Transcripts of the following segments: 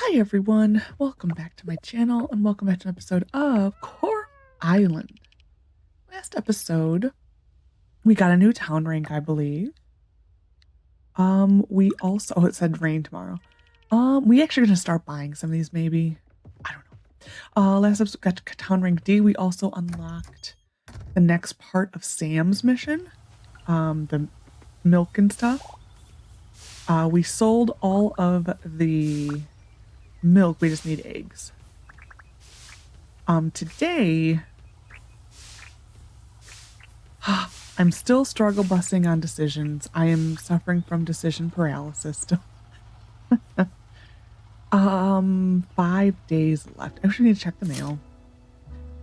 Hi everyone, welcome back to my channel and welcome back to an episode of Core Island. Last episode, we got a new town rank, I believe. We also, it said rain tomorrow. We actually gonna start buying some of these maybe. I don't know. Last episode got to town rank D. We also unlocked the next part of Sam's mission. The milk and stuff. We sold all of the milk, we just need eggs. Today, I'm still struggle busing on decisions. I am suffering from decision paralysis still. 5 days left. I actually need to check the mail.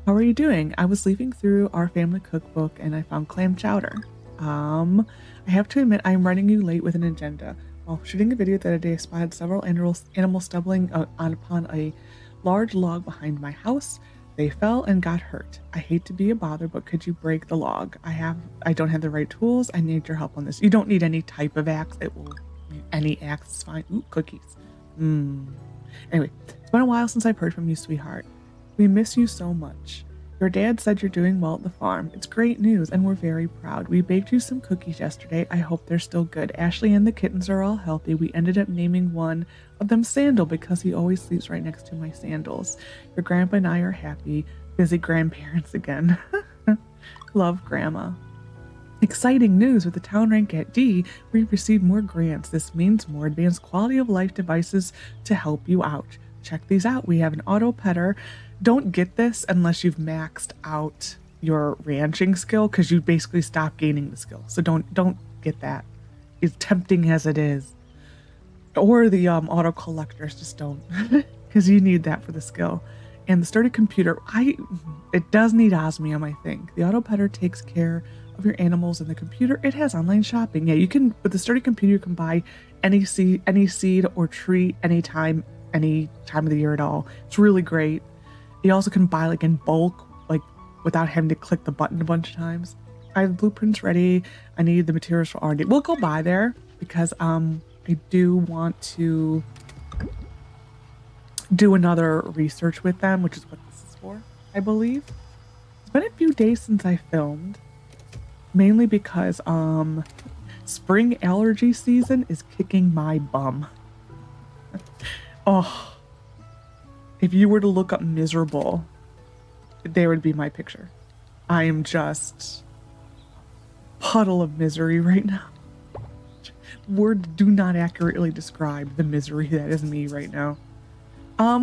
How are you doing? I was leafing through our family cookbook and I found clam chowder. I have to admit I'm running you late with an agenda. While shooting a video the other day, I spotted several animals stumbling upon a large log behind my house. They fell and got hurt. I hate to be a bother, but could you break the log? I don't have the right tools. I need your help on this. You don't need any type of axe. Any axe is fine. Ooh, cookies. Anyway, it's been a while since I've heard from you, sweetheart. We miss you so much. Your dad said you're doing well at the farm. It's great news, and we're very proud. We baked you some cookies yesterday. I hope they're still good. Ashley and the kittens are all healthy. We ended up naming one of them Sandal because he always sleeps right next to my sandals. Your grandpa and I are happy. Busy grandparents again. Love, Grandma. Exciting news with the town rank at D. We've received more grants. This means more advanced quality of life devices to help you out. Check these out. We have an auto petter. Don't get this unless you've maxed out your ranching skill, because you basically stop gaining the skill. So don't get that. As tempting as it is. Or the auto collectors, just don't, because you need that for the skill. And the sturdy computer, it does need osmium, I think. The auto petter takes care of your animals, and the computer, it has online shopping. Yeah, you can, with the sturdy computer, you can buy any seed or tree anytime, any time of the year at all. It's really great. You also can buy like in bulk, like without having to click the button a bunch of times. I have the blueprints ready. I need the materials for R&D. We'll go by there because I do want to do another research with them, which is what this is for, I believe. It's been a few days since I filmed, mainly because spring allergy season is kicking my bum. Oh, if you were to look up miserable, there would be my picture. I am just a puddle of misery right now. Words do not accurately describe the misery that is me right now.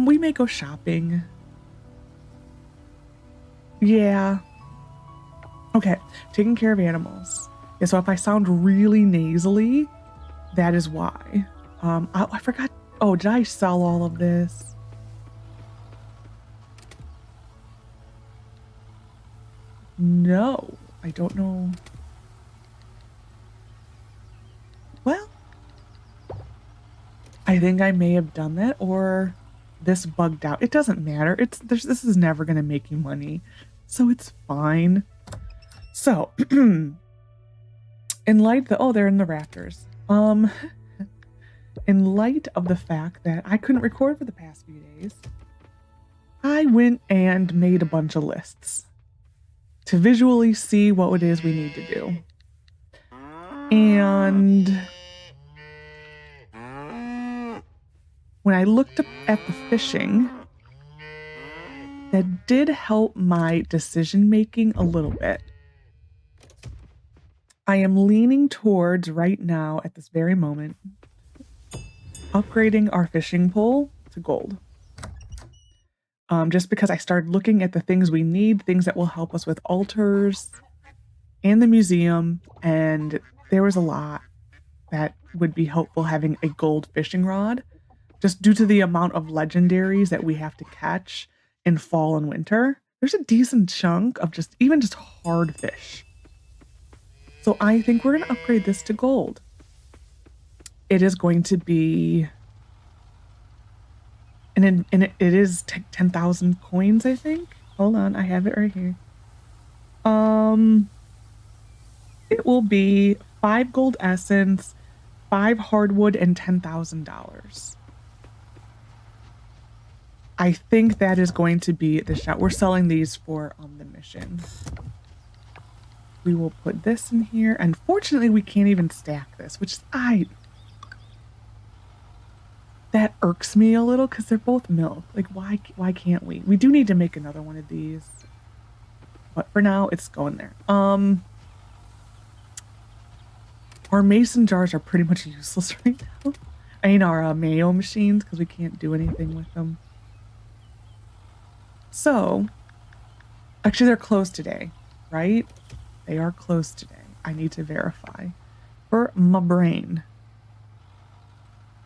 We may go shopping. Yeah. Okay, taking care of animals. Yeah, so if I sound really nasally, that is why. I forgot. Oh, did I sell all of this? No, I don't know. Well, I think I may have done that, or this bugged out. It doesn't matter. This is never going to make you money, so it's fine. So, in light the, oh, they're in the rafters. In light of the fact that I couldn't record for the past few days, I went and made a bunch of lists to visually see what it is we need to do. And when I looked up at the fishing, that did help my decision making a little bit. I am leaning towards right now at this very moment upgrading our fishing pole to gold. Just because I started looking at the things we need, things that will help us with altars and the museum, and there was a lot that would be helpful having a gold fishing rod, just due to the amount of legendaries that we have to catch in fall and winter. There's a decent chunk of just hard fish. So I think we're going to upgrade this to gold. It is going to be, and it is 10,000 coins, I think. Hold on, I have it right here. It will be 5 gold essence, 5 hardwood, and $10,000. I think that is going to be the shot. We're selling these for the mission. We will put this in here. Unfortunately, we can't even stack this, which that irks me a little because they're both milk. Like, why can't we? We do need to make another one of these. But for now, it's going there. Our mason jars are pretty much useless right now. I mean, our mayo machines, because we can't do anything with them. So, actually, they're closed today, right? They are closed today. I need to verify for my brain.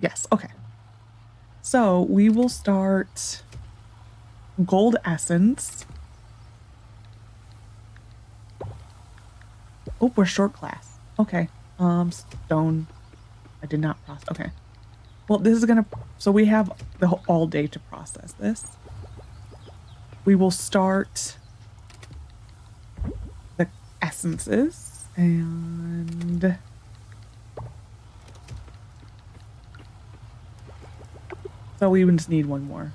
Yes, okay. So we will start gold essence. Oh, we're short class. Okay. Stone. I did not process. Okay. Well, this is gonna, so we have all day to process this. We will start the essences and so we just need one more.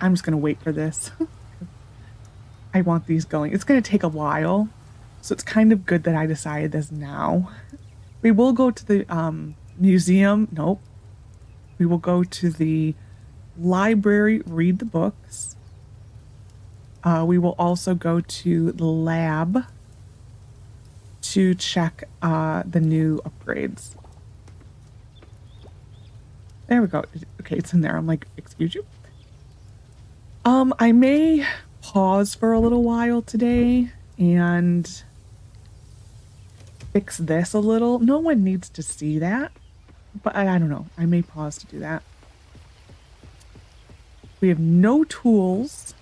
I'm just gonna wait for this. I want these going. It's gonna take a while, so it's kind of good that I decided this now. We will go to the museum. Nope. We will go to the library, read the books. We will also go to the lab to check the new upgrades. There we go. Okay, it's in there. I'm like, excuse you? I may pause for a little while today and fix this a little. No one needs to see that, but I don't know. I may pause to do that. We have no tools.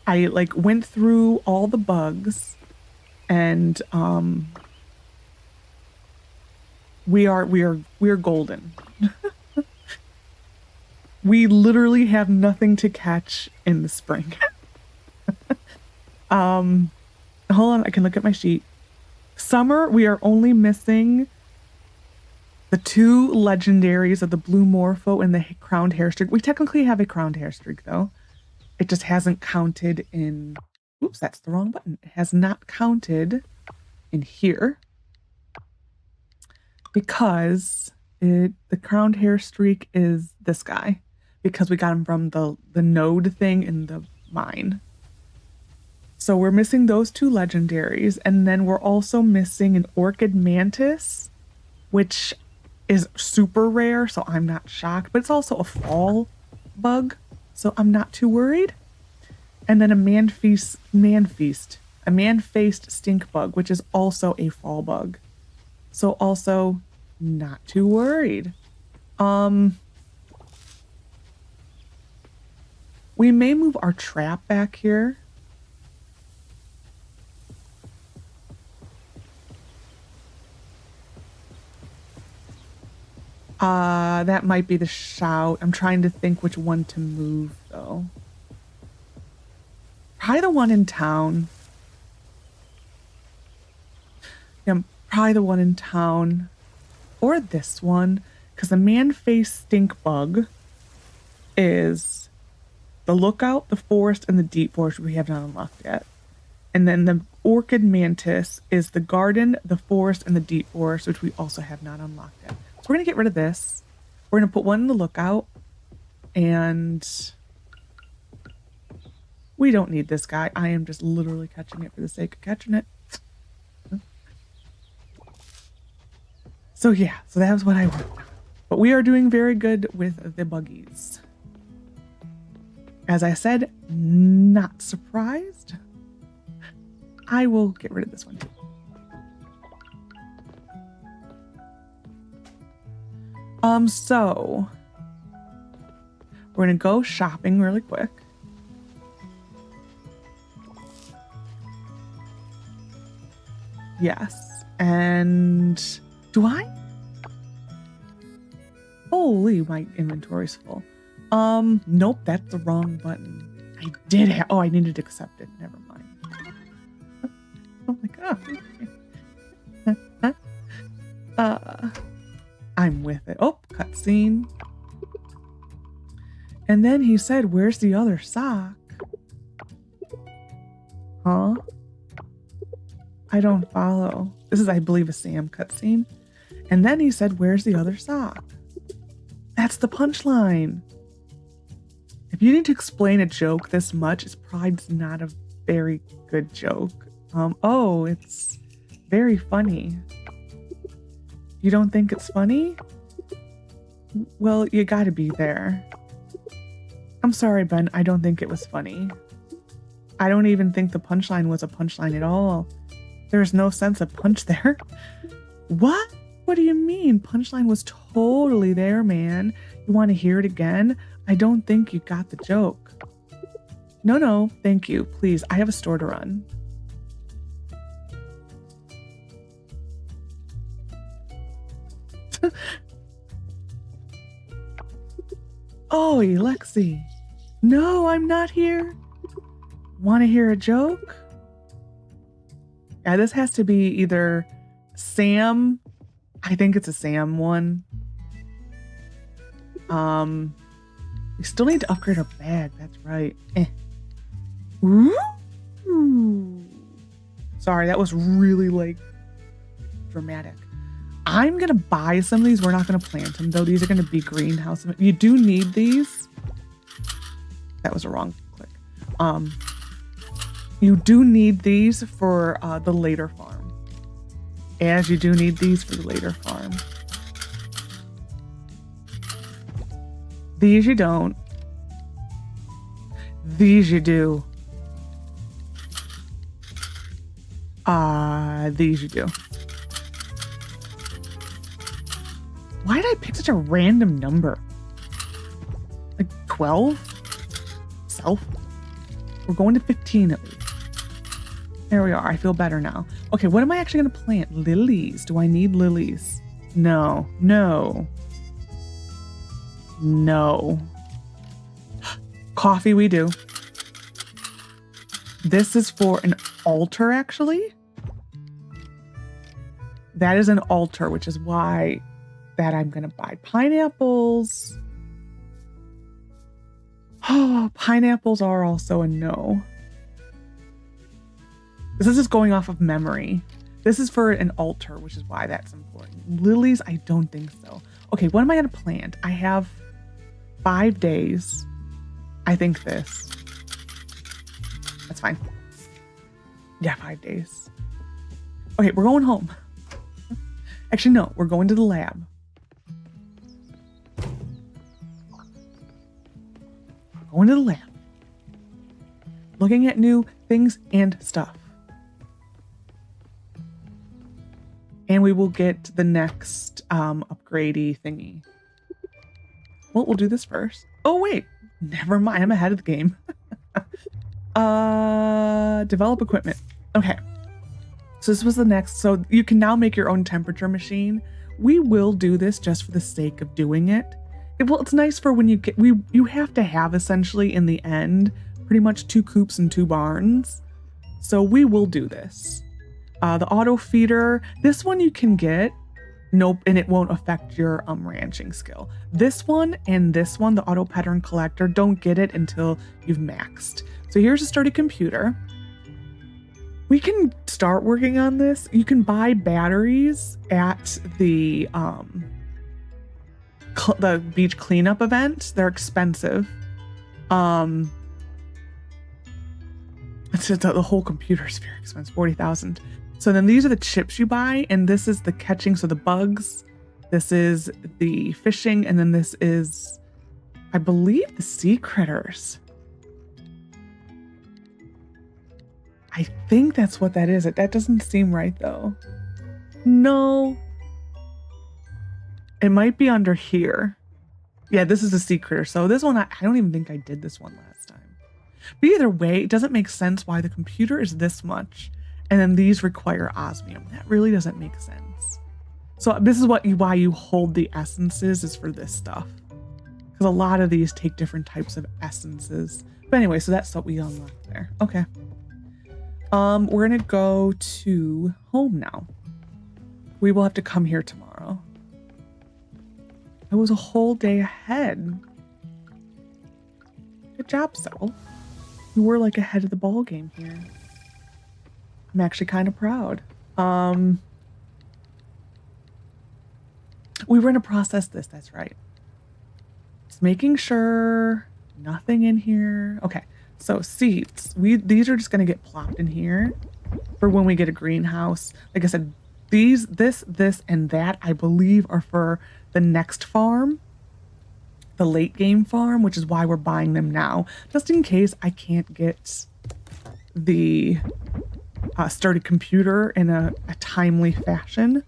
I like went through all the bugs and we are golden. We literally have nothing to catch in the spring. Hold on, I can look at my sheet. Summer, we are only missing the 2 legendaries of the blue morpho and the crowned hair streak. We technically have a crowned hair streak though. It just hasn't counted in, oops, that's the wrong button. It has not counted in here because the crowned hair streak is this guy because we got him from the node thing in the mine. So we're missing those 2 legendaries, and then we're also missing an orchid mantis, which is super rare, so I'm not shocked, but it's also a fall bug, so I'm not too worried. And then a man-faced stink bug, which is also a fall bug. So also not too worried. We may move our trap back here. That might be the shout. I'm trying to think which one to move though. Probably the one in town. Yeah, probably the one in town. Or this one. Because the man-faced stink bug is the lookout, the forest, and the deep forest we have not unlocked yet. And then the orchid mantis is the garden, the forest, and the deep forest, which we also have not unlocked yet. So we're going to get rid of this. We're going to put one in the lookout. And we don't need this guy. I am just literally catching it for the sake of catching it. So yeah, so that was what I worked on. But we are doing very good with the buggies. As I said, not surprised. I will get rid of this one too. So we're gonna go shopping really quick. Yes, and do I? Holy, my inventory's full. Nope, that's the wrong button. I did have, oh, I needed to accept it. Never mind. Oh my god. I'm with it. Oh, cutscene. And then he said, where's the other sock? Huh? I don't follow. This is, I believe, a Sam cutscene. And then he said, where's the other sock? That's the punchline. If you need to explain a joke this much, it's probably not a very good joke. Oh, it's very funny. You don't think it's funny? Well, you gotta be there. I'm sorry, Ben, I don't think it was funny. I don't even think the punchline was a punchline at all. There's no sense of punch there. What? What do you mean? Punchline was totally there, man. You want to hear it again? I don't think you got the joke. No, thank you. Please, I have a store to run. Oh, Elexi. No, I'm not here. Want to hear a joke? Yeah, this has to be either Sam. I think it's a Sam one. We still need to upgrade our bag. That's right. Ooh. Sorry, that was really like dramatic. I'm gonna buy some of these. We're not gonna plant them though. These are gonna be greenhouse. You do need these. That was a wrong click. You do need these for the later farm. As you do need these for the later farm. These you don't. These you do. These you do. Why did I pick such a random number? Like 12? Self? We're going to 15 at least. There we are. I feel better now. Okay, what am I actually going to plant? Lilies. Do I need lilies? No. Coffee we do. This is for an altar, actually. That is an altar, which is why that I'm going to buy pineapples. Oh, pineapples are also a no. This is just going off of memory. This is for an altar, which is why that's important. Lilies, I don't think so. Okay, what am I going to plant? I have 5 days. I think this. That's fine. Yeah, 5 days. Okay, we're going home. Actually, no, we're going to the lab. Going to the lab. Looking at new things and stuff. And we will get the next upgradey thingy. Well, we'll do this first. Oh, wait. Never mind. I'm ahead of the game. Develop equipment. Okay. So this was the next. So you can now make your own temperature machine. We will do this just for the sake of doing it. Well, it's nice for when you get, you have to have essentially in the end, pretty much 2 coops and 2 barns. So we will do this. The auto feeder, this one you can get. Nope, and it won't affect your ranching skill. This one and this one, the auto pattern collector, don't get it until you've maxed. So here's a sturdy computer. We can start working on this. You can buy batteries at the beach cleanup event. They're expensive. It's just, the whole computer is very expensive, 40,000. So then these are the chips you buy, and this is the catching, so the bugs, this is the fishing, and then this is, I believe, the sea critters. I think that's what that is. That doesn't seem right, though. No. It might be under here. Yeah, this is the sea critter. So this one, I don't even think I did this one last time. But either way, it doesn't make sense why the computer is this much. And then these require osmium. That really doesn't make sense. So this is why you hold the essences is for this stuff. Because a lot of these take different types of essences. But anyway, so that's what we unlocked there. Okay. We're gonna go to home now. We will have to come here tomorrow. It was a whole day ahead. Good job, Settle. You were like ahead of the ball game here. I'm actually kind of proud. We were going to process this. That's right. Just making sure nothing in here. Okay. So seeds. These are just going to get plopped in here for when we get a greenhouse. Like I said, this, and that, I believe, are for the next farm, the late game farm, which is why we're buying them now, just in case I can't get the sturdy computer in a timely fashion.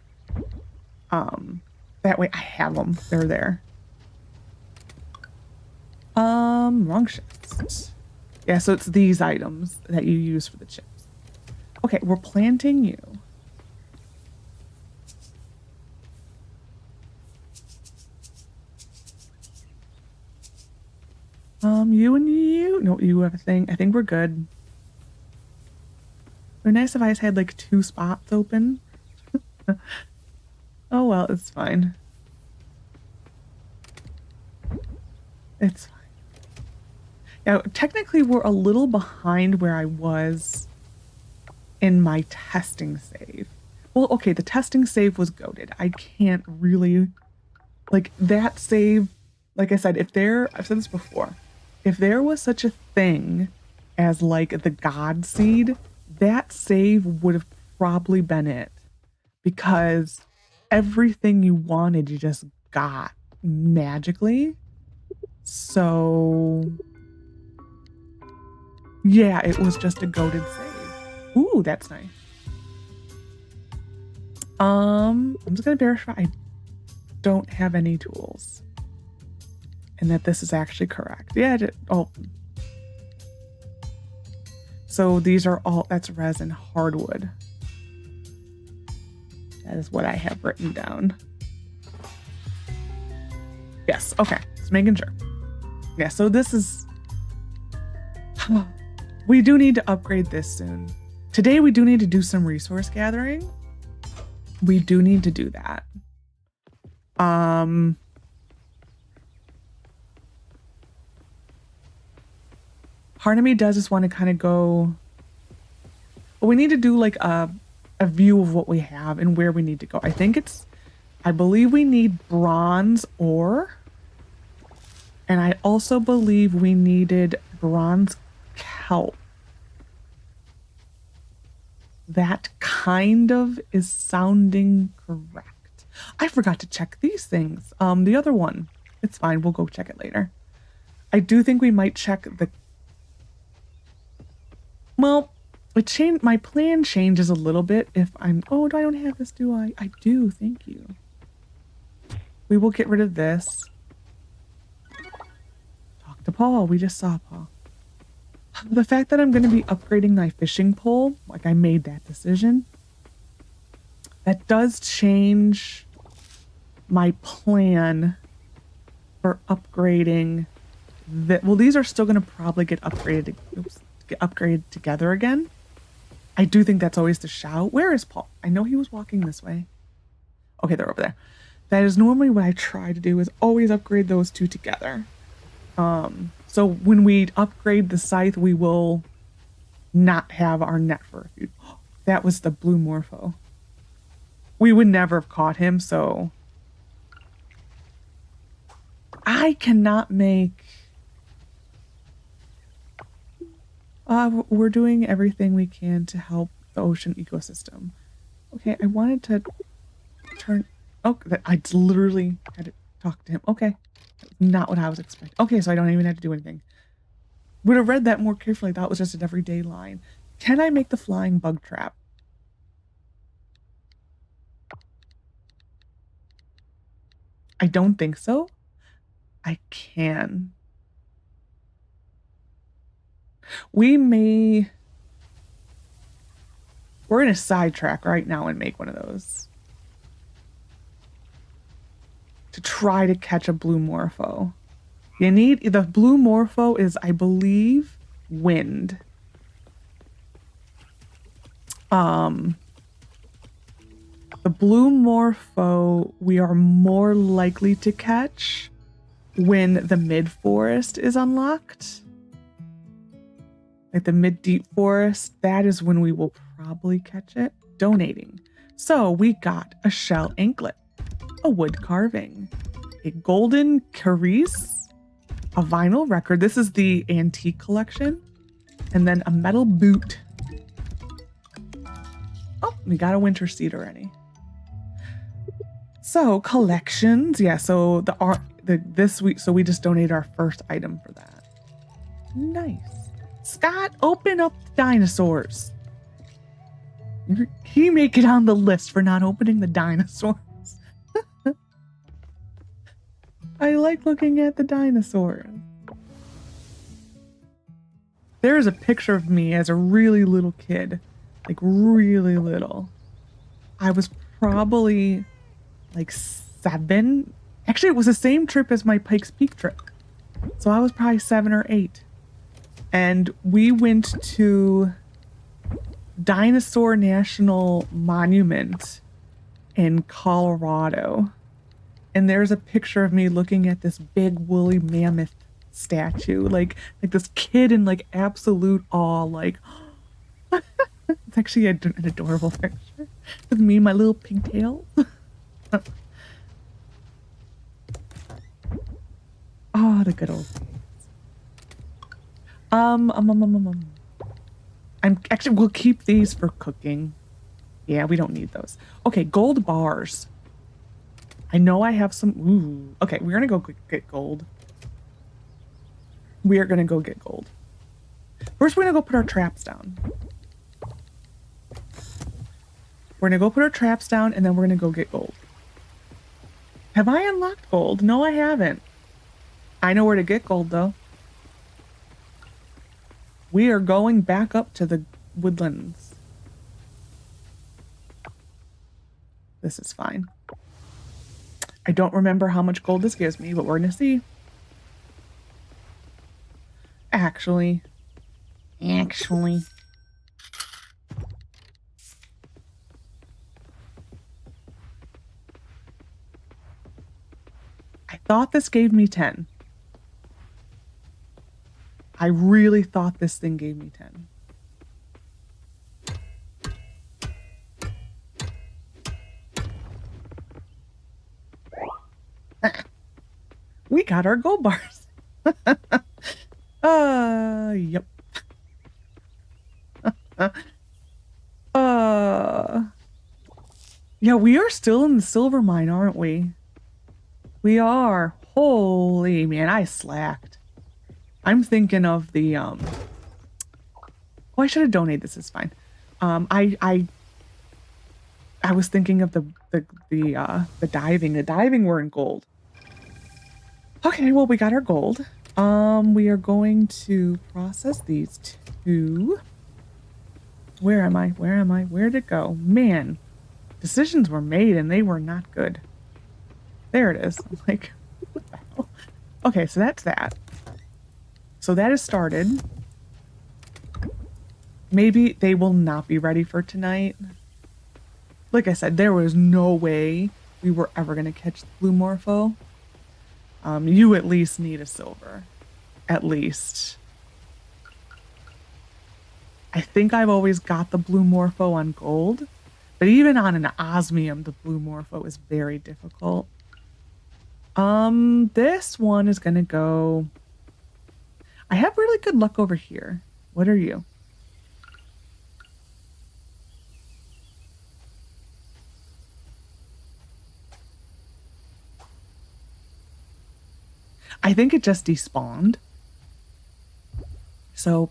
That way I have them. They're there. Wrong shift. Yeah, so it's these items that you use for the chips. Okay, we're planting you. You and you. No, you have a thing. I think we're good. It would be nice if I just had like 2 spots open. Oh well, it's fine. It's fine. Yeah, technically we're a little behind where I was in my testing save. Well, okay, the testing save was goated. I can't really, like, that save, like I said, I've said this before, if there was such a thing as like the God seed, that save would have probably been it, because everything you wanted you just got magically. So yeah, it was just a goated save. Ooh, that's nice. I'm just gonna verify I don't have any tools and that this is actually correct. Yeah, oh. So these are all, that's resin hardwood. That is what I have written down. Yes, okay, just making sure. Yeah, so this is, we do need to upgrade this soon. Today we do need to do some resource gathering. We do need to do that. Part of me does just want to kind of go, but we need to do like a view of what we have and where we need to go. I believe we need bronze ore. And I also believe we needed bronze kelp. That kind of is sounding correct. I forgot to check these things. The other one, it's fine. We'll go check it later. I do think we might check the, well, it changed. My plan changes a little bit if I'm, oh, I don't have this, do I? I do, thank you. We will get rid of this. To Paul, we just saw Paul. The fact that I'm going to be upgrading my fishing pole, like I made that decision, that does change my plan for upgrading. Well, these are still going to probably get upgraded. Get upgraded together again. I do think that's always the shout. Where is Paul? I know he was walking this way. Okay, they're over there. That is normally what I try to do, is always upgrade those two together. So when we upgrade the scythe, we will not have our net for a few. That was the blue morpho. We would never have caught him, so I cannot make, we're doing everything we can to help the ocean ecosystem. Okay, I wanted to turn, oh, I literally had to talk to him. Okay. Not what I was expecting. Okay, so I don't even have to do anything. Would have read that more carefully. That was just an everyday line. Can I make the flying bug trap? I don't think so. I can. We're in a sidetrack right now and make one of those. To try to catch a blue morpho. You need, the blue morpho is, I believe, wind. The blue morpho we are more likely to catch when the mid forest is unlocked. like the mid-deep forest, that is when we will probably catch it. Donating. So we got a shell anklet, a wood carving, a golden carice, a vinyl record. This is the antique collection. And then a metal boot. Oh, we got a winter seed already. So collections. Yeah, so this week, so we just donated our first item for that. Nice. Scott, open up the dinosaurs. He make it on the list for not opening the dinosaurs. I like looking at the dinosaurs. There is a picture of me as a really little kid, like really little. I was probably like 7. Actually, it was the same trip as my Pikes Peak trip. So I was probably 7 or 8. And we went to Dinosaur National Monument in Colorado. And there's a picture of me looking at this big woolly mammoth statue, like this kid in like absolute awe, like it's actually an adorable picture with me and my little pigtail. Oh, the good old days. I'm actually, we'll keep these for cooking. Yeah, we don't need those. Okay, gold bars. I know I have some. Ooh. Okay, we're gonna go get gold. We are gonna go get gold. First, we're gonna go put our traps down. We're gonna go put our traps down, and then we're gonna go get gold. Have I unlocked gold? No, I haven't. I know where to get gold, though. We are going back up to the woodlands. This is fine. I don't remember how much gold this gives me, but we're gonna see. Actually. I thought this gave me 10. I really thought this thing gave me 10. We got our gold bars. Yep. Yeah, we are still in the silver mine, aren't we? We are. Holy man, I slacked. I'm thinking of the oh, I should have donated this. It's fine. I was thinking of the diving. The diving were in gold. Okay, well, we got our gold. We are going to process these 2. Where am I? Where am I? Where'd it go? Man, decisions were made and they were not good. There it is. I'm like, what the hell? Okay, so that's that. So that is started. Maybe they will not be ready for tonight. Like I said, there was no way we were ever going to catch the blue morpho. You at least need a silver. At least. I think I've always got the blue morpho on gold. But even on an osmium, the blue morpho is very difficult. This one is going to go... I have really good luck over here. What are you? I think it just despawned. So,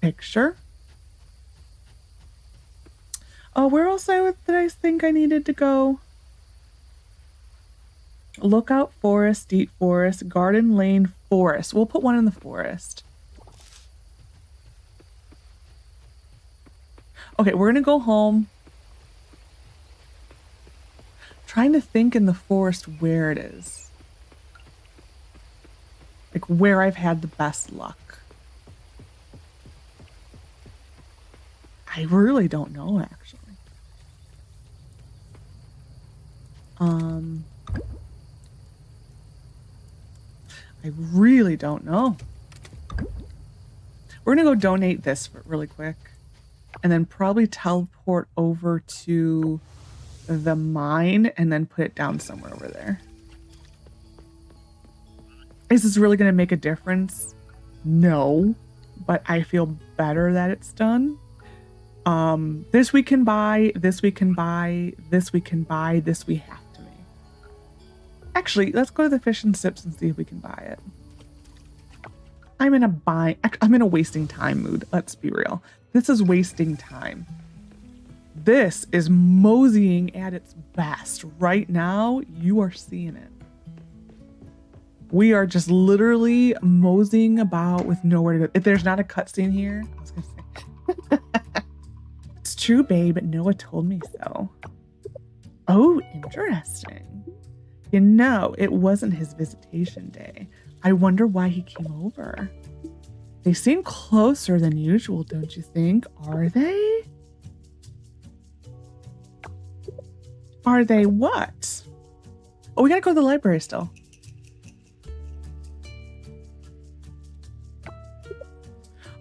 picture. Oh, where else did I think I needed to go? Lookout forest, deep forest, garden lane forest. We'll put one in the forest. Okay, we're gonna go home. Trying to think in the forest where it is. Like where I've had the best luck. I really don't know, actually. I really don't know. We're gonna go donate this really quick, and then probably teleport over to the mine and then put it down somewhere over there. Is this really gonna make a difference? No, but I feel better that it's done. This we can buy, this we can buy, this we can buy, this we have to make. Actually, let's go to the fish and sips and see if we can buy it. I'm in a wasting time mood. Let's be real. This is wasting time. This is moseying at its best. Right now, you are seeing it. We are just literally moseying about with nowhere to go. If there's not a cutscene here, I was gonna say. It's true, babe. Noah told me so. Oh, interesting. You know, it wasn't his visitation day. I wonder why he came over. They seem closer than usual, don't you think? Are they? Are they what? Oh, we gotta go to the library still.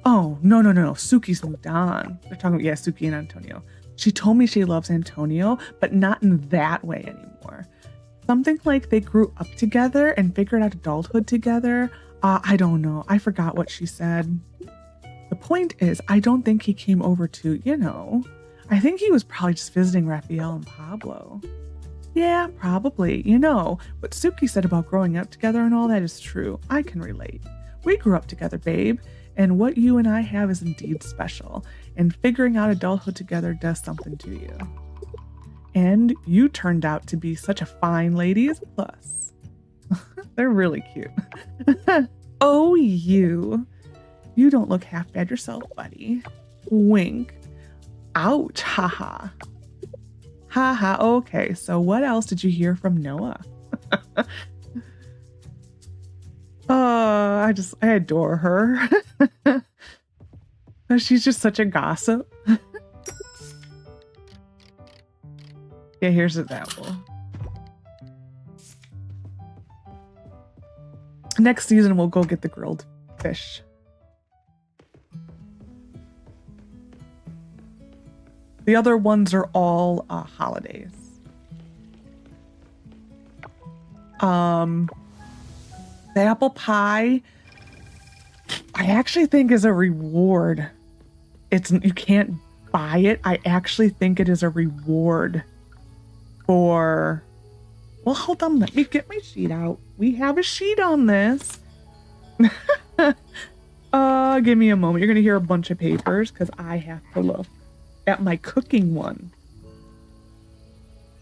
Oh, no. Suki's moved on. They're talking about, yeah, Suki and Antonio. She told me she loves Antonio, but not in that way anymore. Something like they grew up together and figured out adulthood together. I don't know. I forgot what she said. The point is, I don't think he came over to, you know, I think he was probably just visiting Raphael and Pablo. Yeah, probably. You know, what Suki said about growing up together and all that is true. I can relate. We grew up together, babe. And what you and I have is indeed special. And figuring out adulthood together does something to you. And you turned out to be such a fine lady as a plus. They're really cute. Oh, you. You don't look half bad yourself, buddy. Wink. Ouch, haha. Haha, okay. So what else did you hear from Noah? I adore her. She's just such a gossip. Yeah, here's an example. Next season, we'll go get the grilled fish. The other ones are all holidays. The apple pie, I actually think is a reward. You can't buy it. I actually think it is a reward for, well, hold on, let me get my sheet out. We have a sheet on this. Give me a moment. You're gonna hear a bunch of papers because I have to look at my cooking one.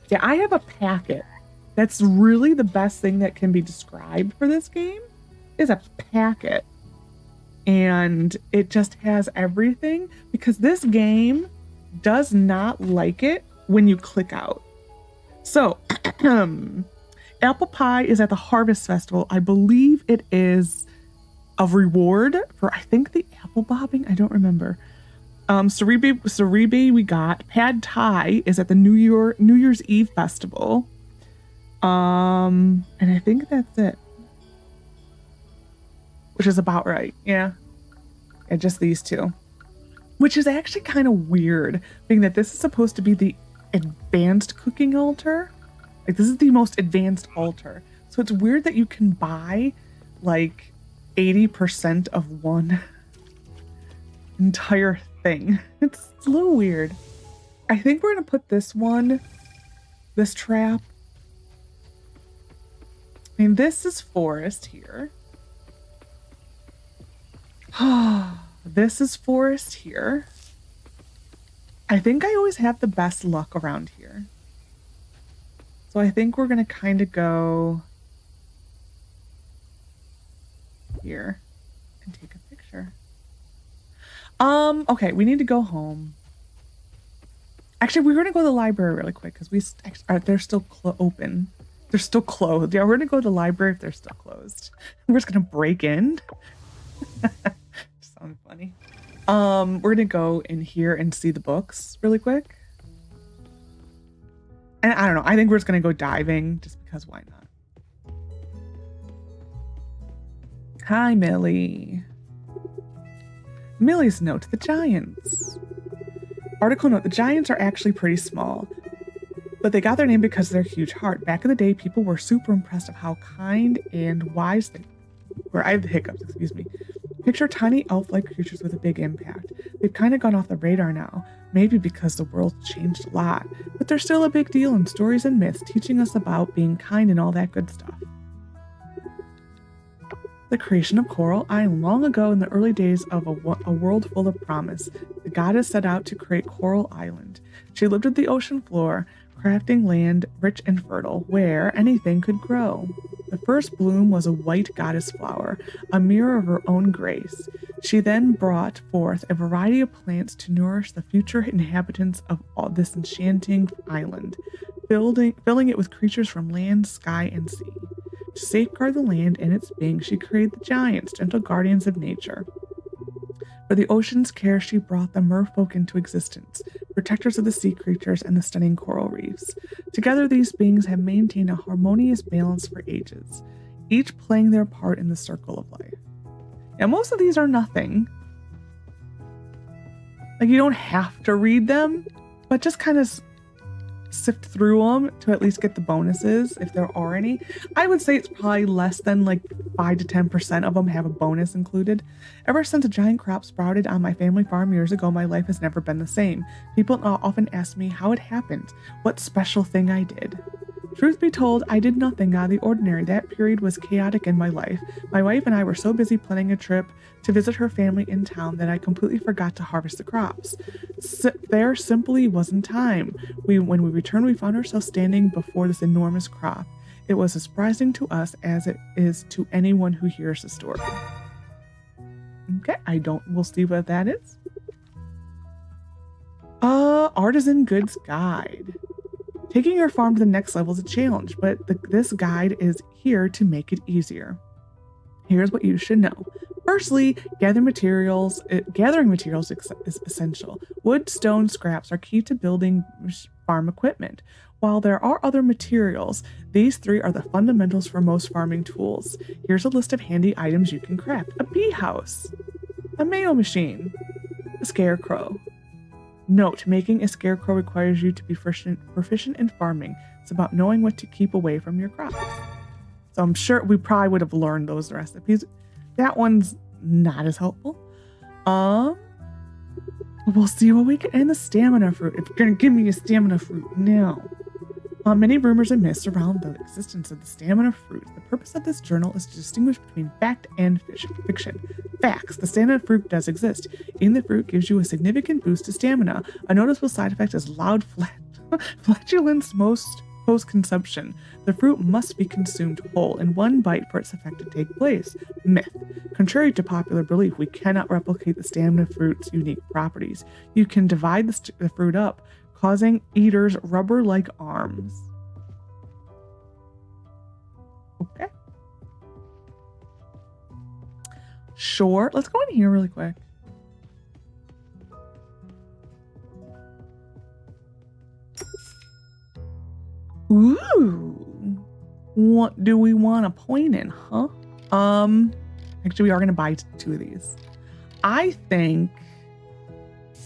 Yeah, I have a packet. That's really the best thing that can be described for this game is a packet. And it just has everything because this game does not like it when you click out. So, apple pie is at the Harvest Festival. I believe it is a reward for, I think, the apple bobbing. I don't remember. Saribe we got. Pad Thai is at the New Year's Eve Festival. And I think that's it. Which is about right. Yeah. And just these two. Which is actually kind of weird, being that this is supposed to be the advanced cooking altar. Like, this is the most advanced altar. So it's weird that you can buy, like, 80% of one entire thing. It's a little weird. I think we're going to put this trap. I mean, this is forest here. This is forest here. I think I always have the best luck around here. So I think we're going to kind of go here and take a picture. Okay, we need to go home. Actually, we're going to go to the library really quick because they're still open. They're still closed. Yeah, we're going to go to the library if they're still closed. We're just going to break in. Sounds funny. We're going to go in here and see the books really quick. And I don't know. I think we're just going to go diving just because why not? Hi, Millie. Millie's note, the giants. Article note, the giants are actually pretty small, but they got their name because of their huge heart. Back in the day, people were super impressed of how kind and wise they were. I have the hiccups, excuse me. Picture tiny elf-like creatures with a big impact. They've kind of gone off the radar now, maybe because the world's changed a lot, but they're still a big deal in stories and myths, teaching us about being kind and all that good stuff. The creation of Coral Island. Long ago, in the early days of a world full of promise, the goddess set out to create Coral Island. She lived at the ocean floor, crafting land rich and fertile, where anything could grow. The first bloom was a white goddess flower, a mirror of her own grace. She then brought forth a variety of plants to nourish the future inhabitants of this enchanting island, filling it with creatures from land, sky, and sea. To safeguard the land and its being, she created the giants, gentle guardians of nature. For the ocean's care, she brought the merfolk into existence, protectors of the sea creatures and the stunning coral reefs. Together, these beings have maintained a harmonious balance for ages, each playing their part in the circle of life. Now, most of these are nothing. Like, you don't have to read them, but just kind of sift through them to at least get the bonuses, if there are any. I would say it's probably less than like 5 to 10% of them have a bonus included. Ever since a giant crop sprouted on my family farm years ago, my life has never been the same. People often ask me how it happened, what special thing I did. Truth be told, I did nothing out of the ordinary. That period was chaotic in my life. My wife and I were so busy planning a trip to visit her family in town that I completely forgot to harvest the crops. There simply wasn't time. When we returned, we found ourselves standing before this enormous crop. It was as surprising to us as it is to anyone who hears the story. Okay, we'll see what that is. Artisan Goods Guide. Taking your farm to the next level is a challenge, but this guide is here to make it easier. Here's what you should know. Firstly, gathering materials is essential. Wood, stone, scraps are key to building farm equipment. While there are other materials, these three are the fundamentals for most farming tools. Here's a list of handy items you can craft. A bee house, a mayo machine, a scarecrow. Note, making a scarecrow requires you to be proficient in farming. It's about knowing what to keep away from your crops. So I'm sure we probably would have learned those recipes. That one's not as helpful. We'll see what we get. And the stamina fruit. If you're going to give me a stamina fruit now. Many rumors and myths surround the existence of the stamina fruit. The purpose of this journal is to distinguish between fact and fiction. Facts. The stamina fruit does exist. Eating the fruit gives you a significant boost to stamina. A noticeable side effect is loud flatulence post-consumption. The fruit must be consumed whole in one bite for its effect to take place. Myth. Contrary to popular belief, we cannot replicate the stamina fruit's unique properties. You can divide the fruit up, causing eaters rubber-like arms. Okay. Sure. Let's go in here really quick. Ooh. What do we want to point in, huh? Actually, we are going to buy 2 of these. I think...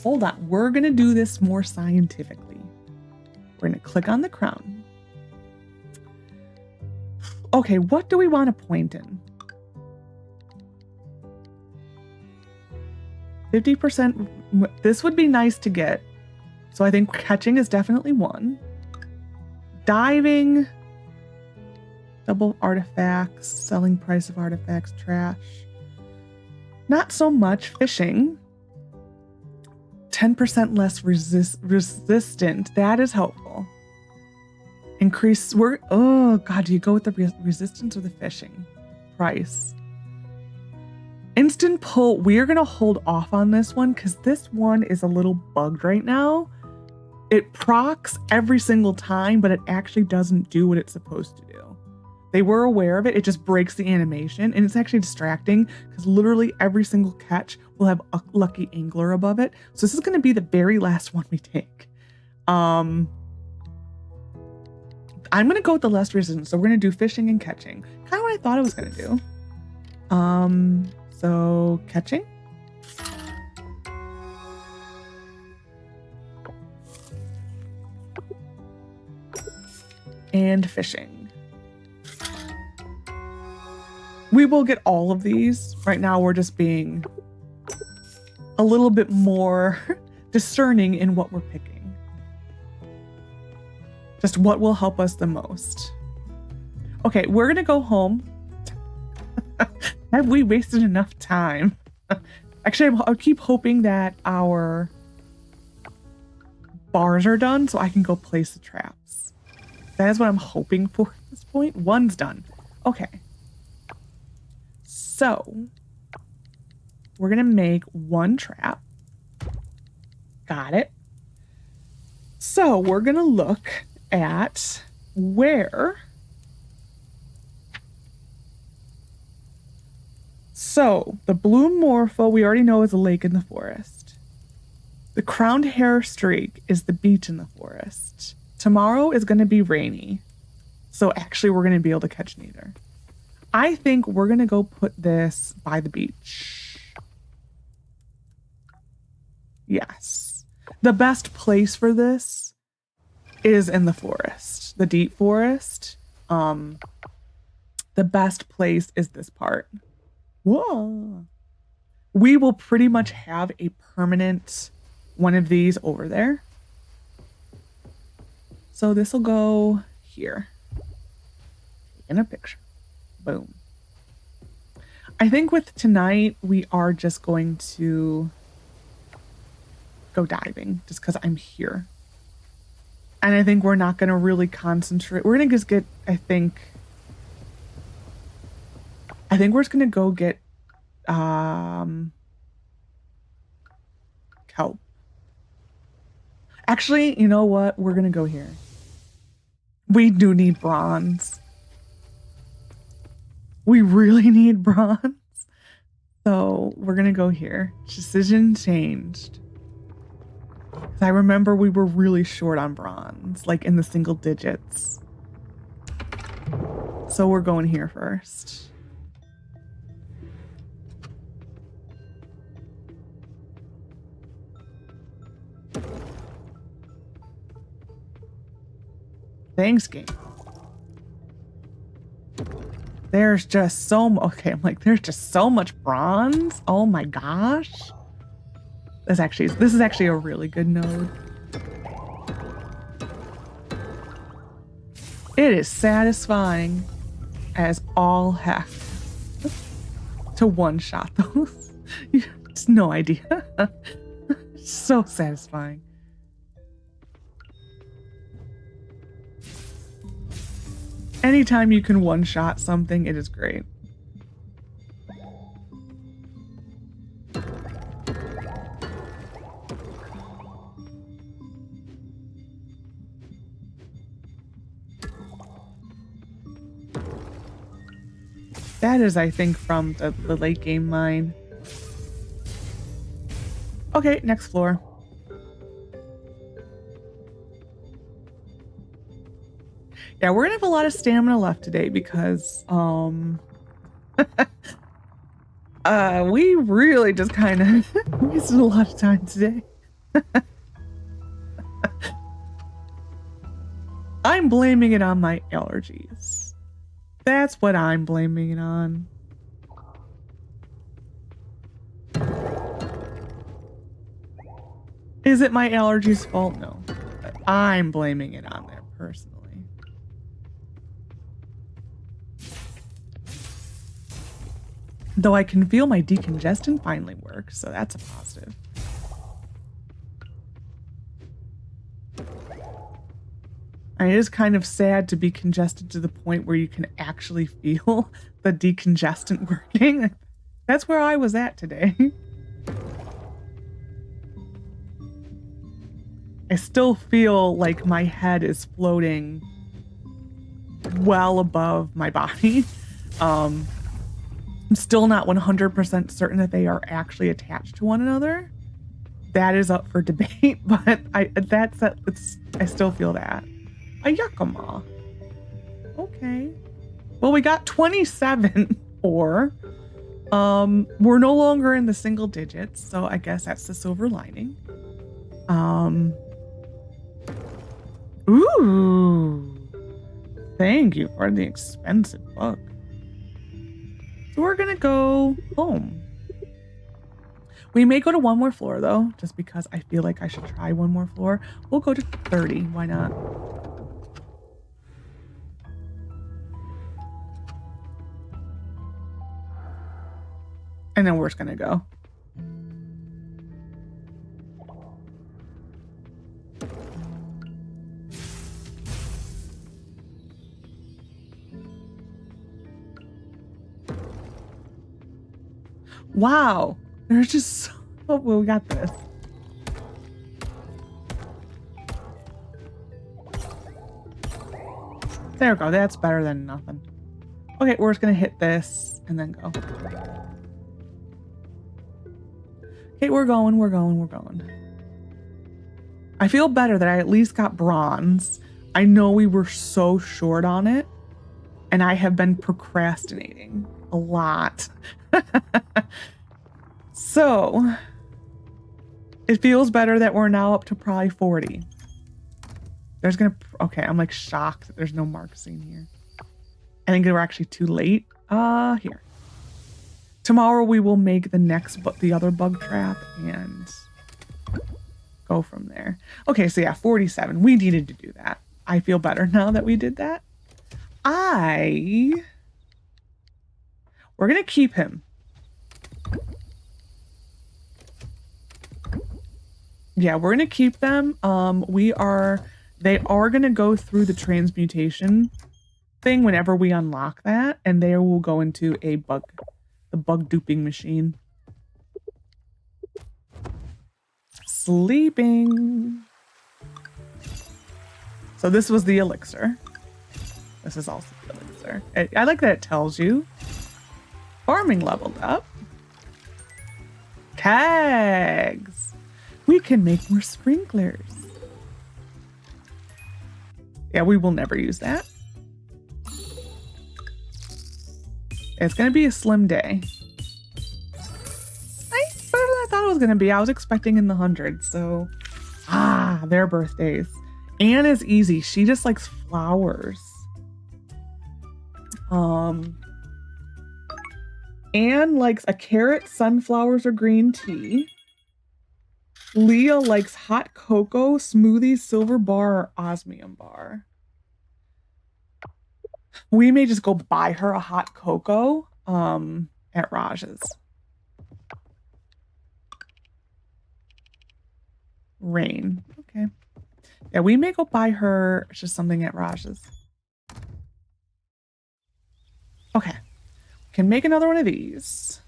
Hold on. We're going to do this more scientifically. We're going to click on the crown. Okay, what do we want to point in? 50%. This would be nice to get. So I think catching is definitely 1. Diving. Double artifacts. Selling price of artifacts. Trash. Not so much. Fishing. 10% less resistant. That is helpful. Increase work. Oh God, do you go with the resistance or the fishing? Price. Instant pull. We are going to hold off on this one because this one is a little bugged right now. It procs every single time, but it actually doesn't do what it's supposed to do. They were aware of it. It just breaks the animation, and it's actually distracting because literally every single catch will have a lucky angler above it. So this is going to be the very last one we take. I'm going to go with the less resistance. So we're going to do fishing and catching. Kind of what I thought I was going to do. So catching. and fishing. We will get all of these. Right now, we're just being a little bit more discerning in what we're picking. Just what will help us the most. Okay, we're going to go home. Have we wasted enough time? Actually, I'll keep hoping that our bars are done so I can go place the traps. That is what I'm hoping for at this point. One's done. Okay. So, we're going to make one trap. Got it. So, we're going to look at where... So, the blue morpho we already know is a lake in the forest. The crowned hair streak is the beach in the forest. Tomorrow is going to be rainy. So actually we're going to be able to catch neither. I think we're going to go put this by the beach. Yes. The best place for this is in the forest. The deep forest. The best place is this part. Whoa. We will pretty much have a permanent one of these over there. So this will go here. In a picture. Boom. I think with tonight, we are just going to go diving just because I'm here. And I think we're not going to really concentrate. We're going to just get, I think we're just going to go get kelp. Actually, you know what? We're going to go here. We do need bronze. We really need bronze. So we're going to go here. Decision changed. I remember we were really short on bronze, like in the single digits. So we're going here first. Thanks, game. There's just so much. Okay, I'm like, there's just so much bronze. Oh my gosh. This is actually a really good node. It is satisfying as all heck to one-shot those. You have just no idea. So satisfying. Anytime you can one-shot something, it is great. That is, I think, from the late game mine. Okay, next floor. Yeah, we're gonna have a lot of stamina left today because we really just kind of wasted a lot of time today. I'm blaming it on my allergies. That's what I'm blaming it on. Is it my allergies' fault? No. I'm blaming it on there personally. Though I can feel my decongestant finally work, so that's a positive. And it is kind of sad to be congested to the point where you can actually feel the decongestant working. That's where I was at today. I still feel like my head is floating well above my body. I'm still not 100% certain that they are actually attached to one another. That is up for debate, but I still feel that. A Yakima. Okay. Well, we got 27 ore. We're no longer in the single digits, so I guess that's the silver lining. Ooh. Thank you for the expensive book. So we're gonna go home. We may go to one more floor though, just because I feel like I should try one more floor. We'll go to 30, why not? And then we're just gonna go. Wow, there's just so, well, we got this. There we go, that's better than nothing. Okay, we're just gonna hit this and then go. Okay, we're going. I feel better that I at least got bronze. I know we were so short on it, and I have been procrastinating a lot. So, it feels better that we're now up to probably 40. Okay, I'm like shocked that there's no mark seen here. I think we're actually too late. Here. Tomorrow we will make the other bug trap and go from there. Okay, so yeah, 47. We needed to do that. I feel better now that we did that. We're gonna keep him. Yeah, we're gonna keep them. They are gonna go through the transmutation thing whenever we unlock that, and they will go into the bug duping machine. Sleeping. So this was the elixir. This is also the elixir. I like that it tells you. Farming leveled up. Kegs. We can make more sprinklers. Yeah, we will never use that. It's going to be a slim day. Nice, better than I thought it was going to be. I was expecting in the hundreds, so... their birthdays. Anne is easy. She just likes flowers. Anne likes a carrot, sunflowers, or green tea. Leah likes hot cocoa, smoothies, silver bar, or osmium bar. We may just go buy her a hot cocoa at Raj's. Rain. Okay. Yeah, we may go buy her just something at Raj's. Okay. Can make another one of these.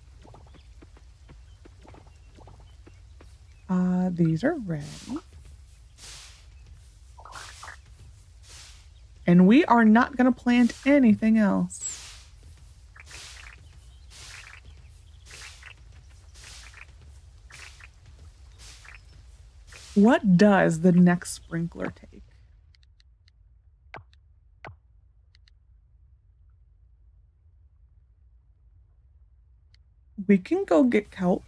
These are ready. And we are not going to plant anything else. What does the next sprinkler take? We can go get kelp.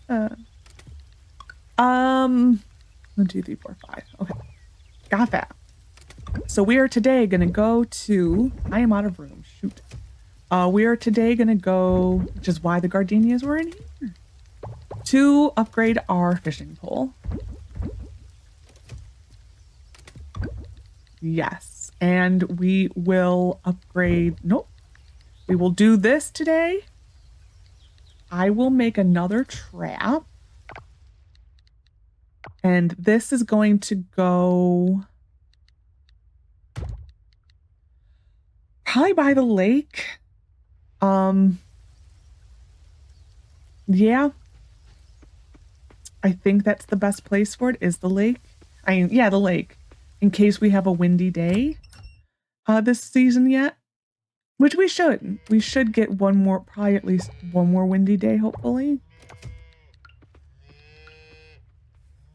1, 2, 3, 4, 5. Okay. Got that. So we are today going to go to... I am out of room. Shoot. We are today going to go... Which is why the gardenias were in here. To upgrade our fishing pole. Yes. And we will upgrade... Nope. We will do this today. I will make another trap. And this is going to go probably by the lake. Yeah. I think that's the best place for it is the lake. Yeah, the lake. In case we have a windy day this season yet. Which we should. We should get probably at least one more windy day, hopefully.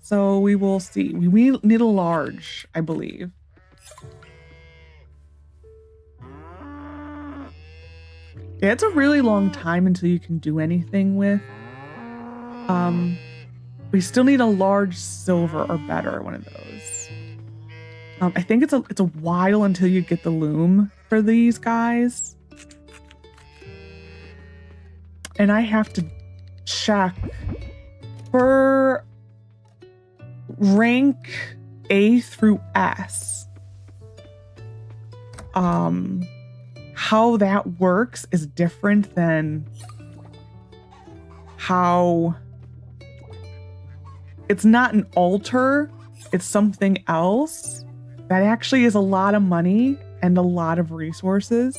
So we will see. We need a large, I believe. Yeah, it's a really long time until you can do anything with. We still need a large silver or better, one of those. I think it's a while until you get the loom for these guys. And I have to check for rank A through S. How that works is different than how it's not an altar, it's something else. That actually is a lot of money and a lot of resources.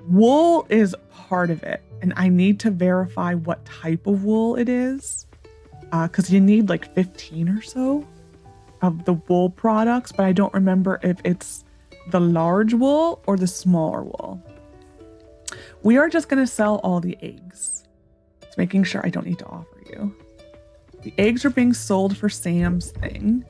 Wool is part of it, and I need to verify what type of wool it is, because you need like 15 or so of the wool products, but I don't remember if it's the large wool or the smaller wool. We are just going to sell all the eggs. It's making sure I don't need to offer you. The eggs are being sold for Sam's thing.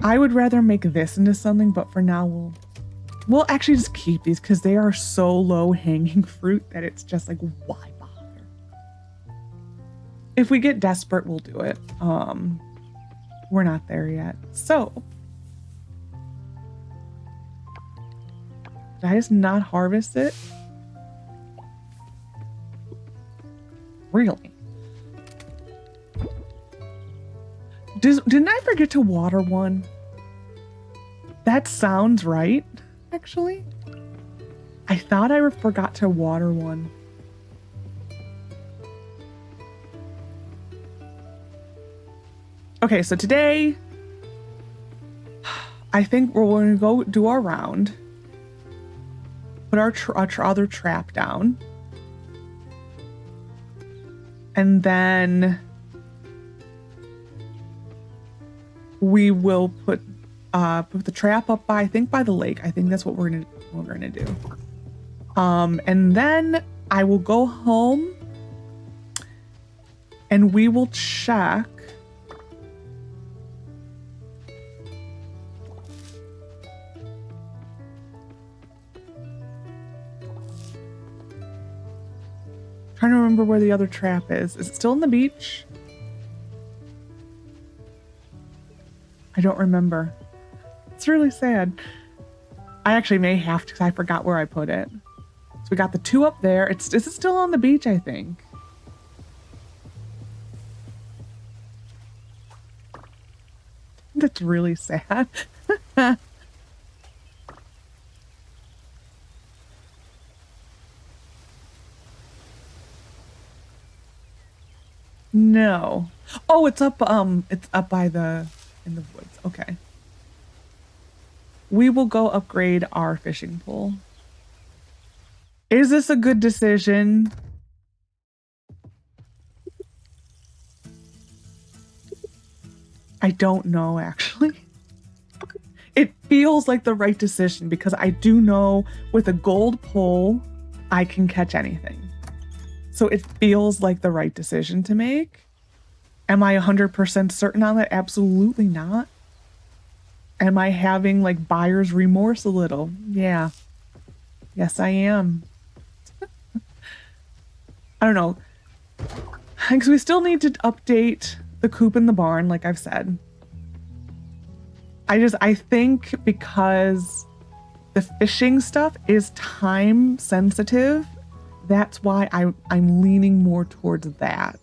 I would rather make this into something, but for now we'll actually just keep these because they are so low hanging fruit that it's just like, why bother? If we get desperate, we'll do it. We're not there yet. So did I just not harvest it? Really? Didn't I forget to water one? That sounds right, actually. I thought I forgot to water one. Okay, so today, I think we're going to go do our round. Put our other trap down. And then we will put the trap up by, I think, by the lake. I think that's what we're gonna do. And then I will go home and we will check. Trying to remember where the other trap is. Is it still on the beach? I don't remember. It's really sad. I actually may have to because I forgot where I put it. So we got the two up there. Is it still on the beach, I think? That's really sad. No. Oh, it's up by in the woods. Okay. We will go upgrade our fishing pole. Is this a good decision? I don't know, actually. It feels like the right decision because I do know with a gold pole, I can catch anything. So it feels like the right decision to make. Am I 100% certain on that? Absolutely not. Am I having like buyer's remorse a little? Yeah. Yes, I am. I don't know. Because we still need to update the coop in the barn, like I've said. I think because the fishing stuff is time sensitive, that's why I'm leaning more towards that.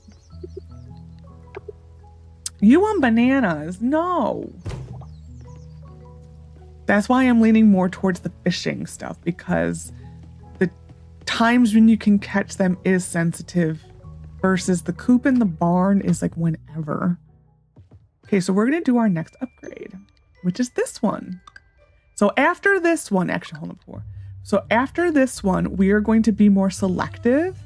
You want bananas? No. That's why I'm leaning more towards the fishing stuff, because the times when you can catch them is sensitive versus the coop in the barn is like whenever. Okay, so we're going to do our next upgrade, which is this one. So after this one, actually, hold on before. So after this one, we are going to be more selective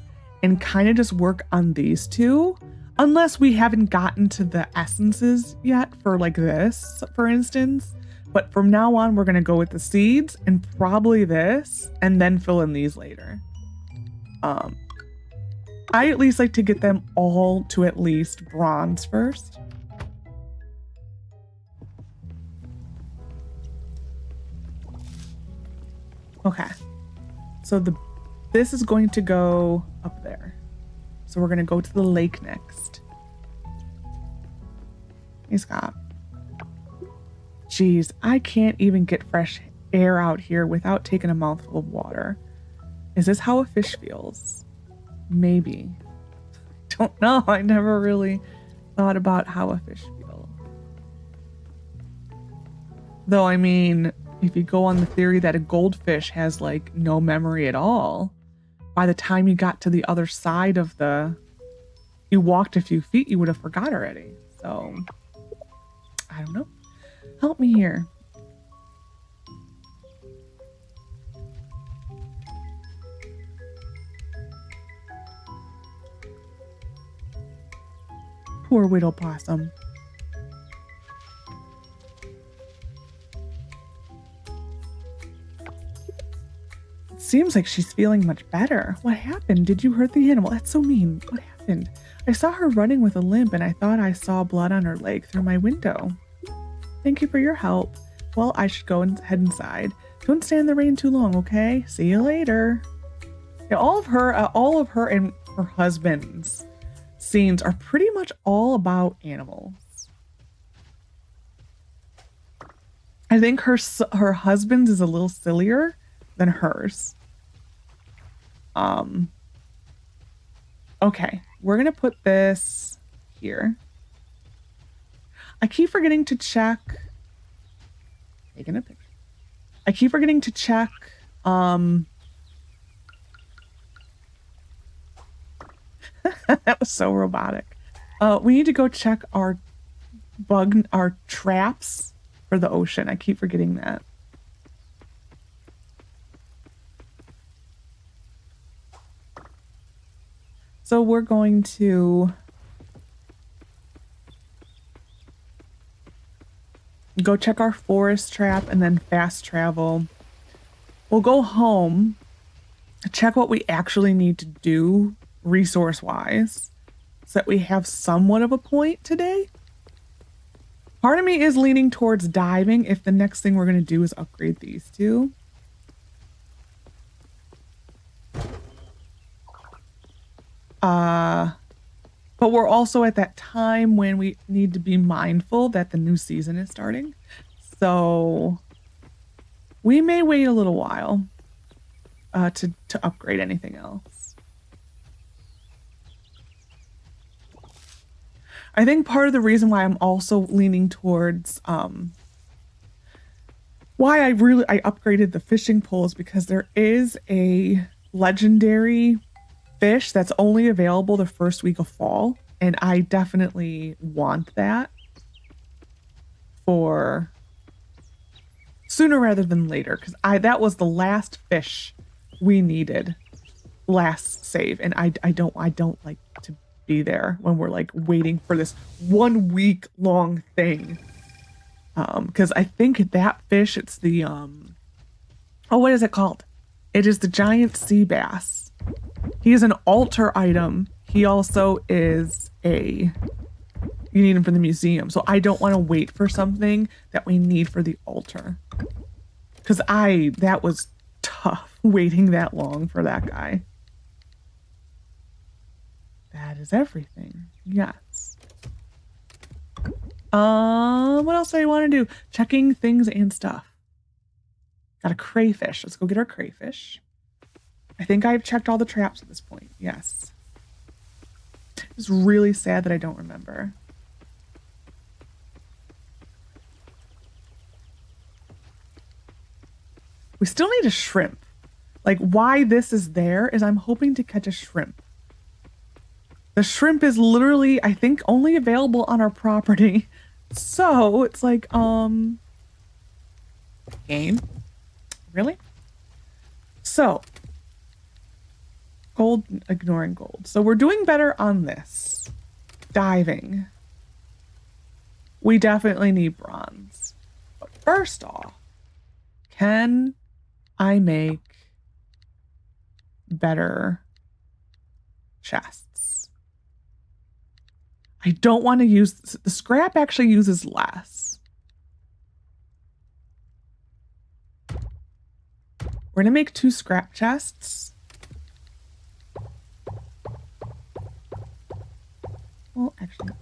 and kind of just work on these two, unless we haven't gotten to the essences yet for like this, for instance. But from now on, we're going to go with the seeds and probably this, and then fill in these later. I at least like to get them all to at least bronze first. Okay. So This is going to go up there. So we're going to go to the lake next. Hey, Scott. Jeez, I can't even get fresh air out here without taking a mouthful of water. Is this how a fish feels? Maybe. Don't know. I never really thought about how a fish feels. Though, I mean, if you go on the theory that a goldfish has like no memory at all, by the time you got to the other side of you walked a few feet, you would have forgot already. So, I don't know. Help me here. Poor widow possum. It seems like she's feeling much better. What happened? Did you hurt the animal? That's so mean. What happened? I saw her running with a limp and I thought I saw blood on her leg through my window. Thank you for your help. Well, I should go and head inside. Don't stay in the rain too long, okay? See you later. Yeah, all of her and her husband's scenes are pretty much all about animals. I think her husband's is a little sillier than hers. Okay, we're gonna put this here. I keep forgetting to check. Taking a picture. I keep forgetting to check. That was so robotic. We need to go check our traps for the ocean. I keep forgetting that. So we're going to go check our forest trap and then fast travel. We'll go home, check what we actually need to do resource-wise so that we have somewhat of a point today. Part of me is leaning towards diving if the next thing we're going to do is upgrade these two. But we're also at that time when we need to be mindful that the new season is starting. So we may wait a little while to upgrade anything else. I think part of the reason why I'm also leaning towards why I upgraded the fishing pole is because there is a legendary fish that's only available the first week of fall, and I definitely want that for sooner rather than later, because that was the last fish we needed last save, and I don't like to be there when we're like waiting for this 1 week long thing, because I think that fish, it's the what is it called? It is the giant sea bass. He is an altar item. He also is you need him for the museum. So I don't want to wait for something that we need for the altar. Because that was tough waiting that long for that guy. That is everything. Yes. What else do I want to do? Checking things and stuff. Got a crayfish. Let's go get our crayfish. I think I've checked all the traps at this point. Yes. It's really sad that I don't remember. We still need a shrimp. Like, why this is there is I'm hoping to catch a shrimp. The shrimp is literally, I think, only available on our property. So it's like, game? Really? So, gold, ignoring gold. So we're doing better on this. Diving. We definitely need bronze. But first off, can I make better chests? I don't want to use the scrap actually uses less. We're gonna make 2 scrap chests. Well, actually.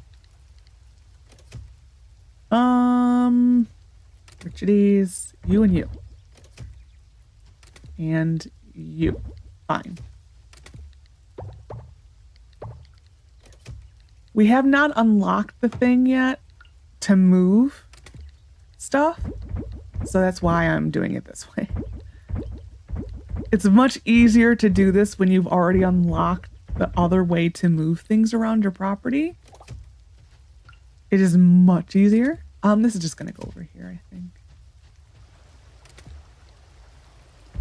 Richides, you and you. And you. Fine. We have not unlocked the thing yet to move stuff, so that's why I'm doing it this way. It's much easier to do this when you've already unlocked the other way to move things around your property. It is much easier. This is just gonna go over here, I think.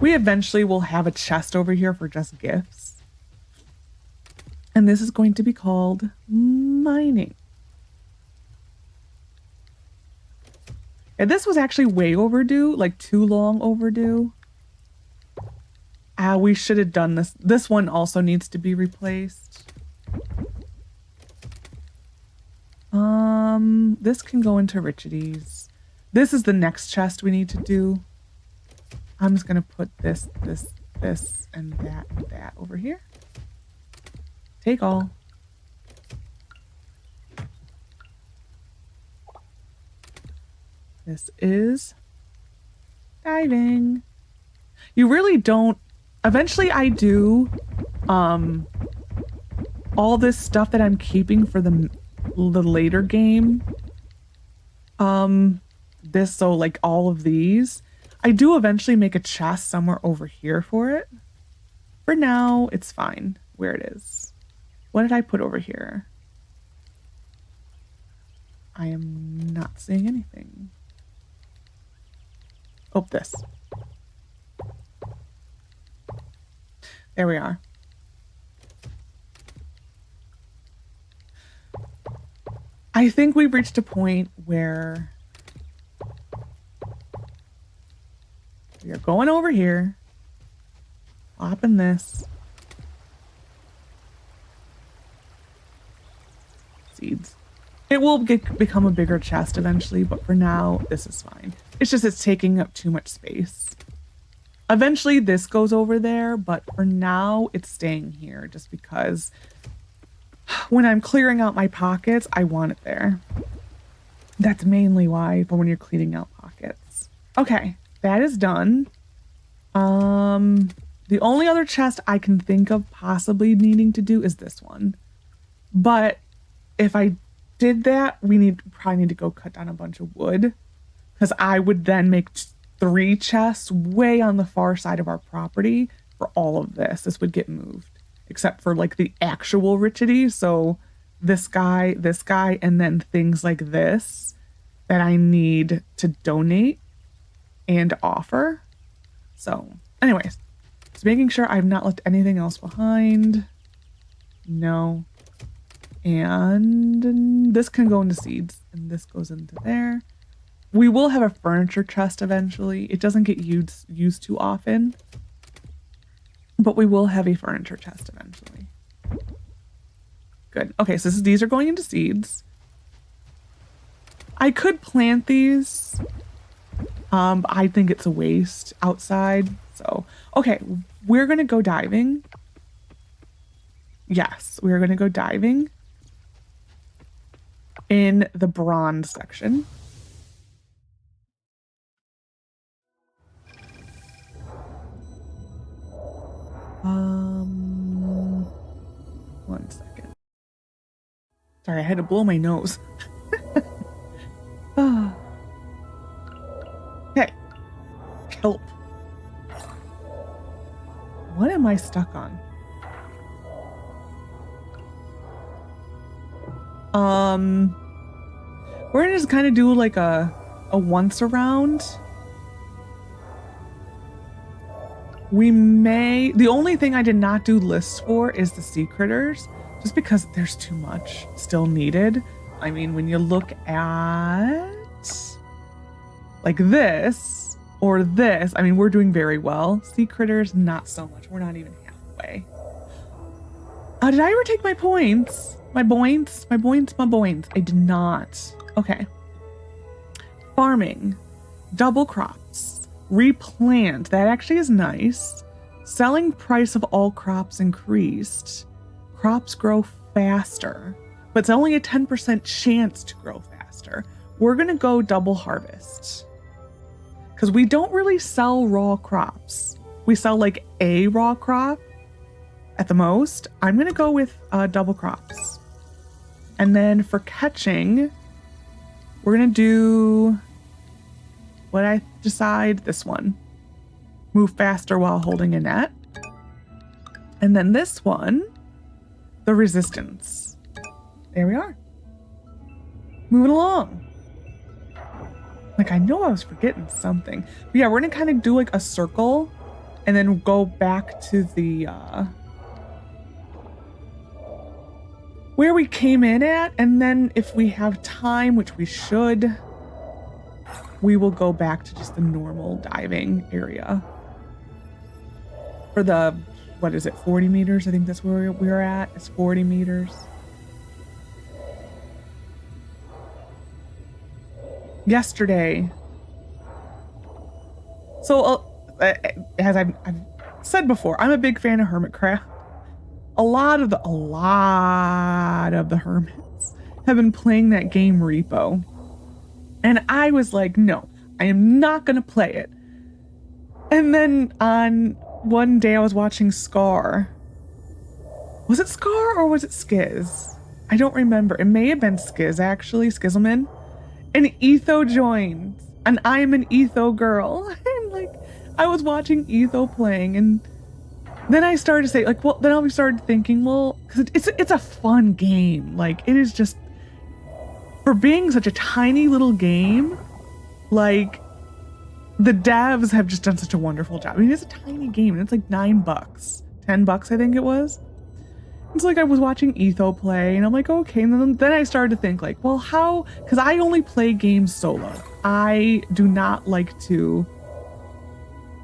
We eventually will have a chest over here for just gifts. And this is going to be called mining. And this was actually way overdue, like too long overdue. We should have done this. This one also needs to be replaced. This can go into Richides. This is the next chest we need to do. I'm just gonna put this, and that over here. Take all. This is diving. You really don't. Eventually I do all this stuff that I'm keeping for the later game. So like all of these, I do eventually make a chest somewhere over here for it. For now, it's fine where it is. What did I put over here? I am not seeing anything. Oh, this. There we are. I think we've reached a point where we are going over here, popping this. Seeds. It will become a bigger chest eventually, but for now, this is fine. It's just it's taking up too much space. Eventually, this goes over there, but for now, it's staying here just because when I'm clearing out my pockets, I want it there. That's mainly why, for when you're cleaning out pockets. Okay, that is done. The only other chest I can think of possibly needing to do is this one. But if I did that, we probably need to go cut down a bunch of wood, because I would then make 3 chests way on the far side of our property for all of this. This would get moved, except for like the actual Richides. So this guy, and then things like this that I need to donate and offer. So anyways, just making sure I've not left anything else behind. No. And this can go into seeds, and this goes into there. We will have a furniture chest eventually. It doesn't get used too often, but we will have a furniture chest eventually. Good. Okay, so these are going into seeds. I could plant these. I think it's a waste outside. So, okay, we're going to go diving. Yes, we're going to go diving in the bronze section. One second. Sorry, I had to blow my nose. Okay. Kelp. What am I stuck on? We're gonna just kind of do like a once around. We may, the only thing I did not do lists for is the sea critters, just because there's too much still needed. I mean, when you look at like this or this, I mean, we're doing very well. Sea critters, not so much. We're not even halfway. Did I ever take my points? My points? I did not. Okay. Farming. Double crops. Replant. That actually is nice. Selling price of all crops increased. Crops grow faster. but it's only a 10% chance to grow faster. We're going to go double harvest because we don't really sell raw crops. We sell like a raw crop at the most. I'm going to go with double crops. And then for catching, we're going to do what I decide, this one. Move faster while holding a net. And then this one, the resistance. There we are. Moving along. Like, I know I was forgetting something. But yeah, we're going to kind of do like a circle and then go back to the where we came in at. And then if we have time, which we should, we will go back to just the normal diving area. For the, what is it, 40 meters? I think that's where we're at. It's 40 meters. Yesterday. So, as I've said before, I'm a big fan of Hermitcraft. A lot of the hermits have been playing that game Repo. And I was like, no, I am not going to play it. And then on one day I was watching Scar. Was it Scar or was it Skiz? I don't remember. It may have been Skiz, actually, Skizzleman. And Etho joined. And I'm an Etho girl. And like, I was watching Etho playing, and then I started to say, like, well, then I started thinking, well, because it's a fun game. Like, it is just, for being such a tiny little game, like, the devs have just done such a wonderful job. I mean, it's a tiny game, and it's like $9, $10, I think it was. It's like I was watching Etho play, and I'm like, okay. And then I started to think, like, well, how? Because I only play games solo. I do not like to.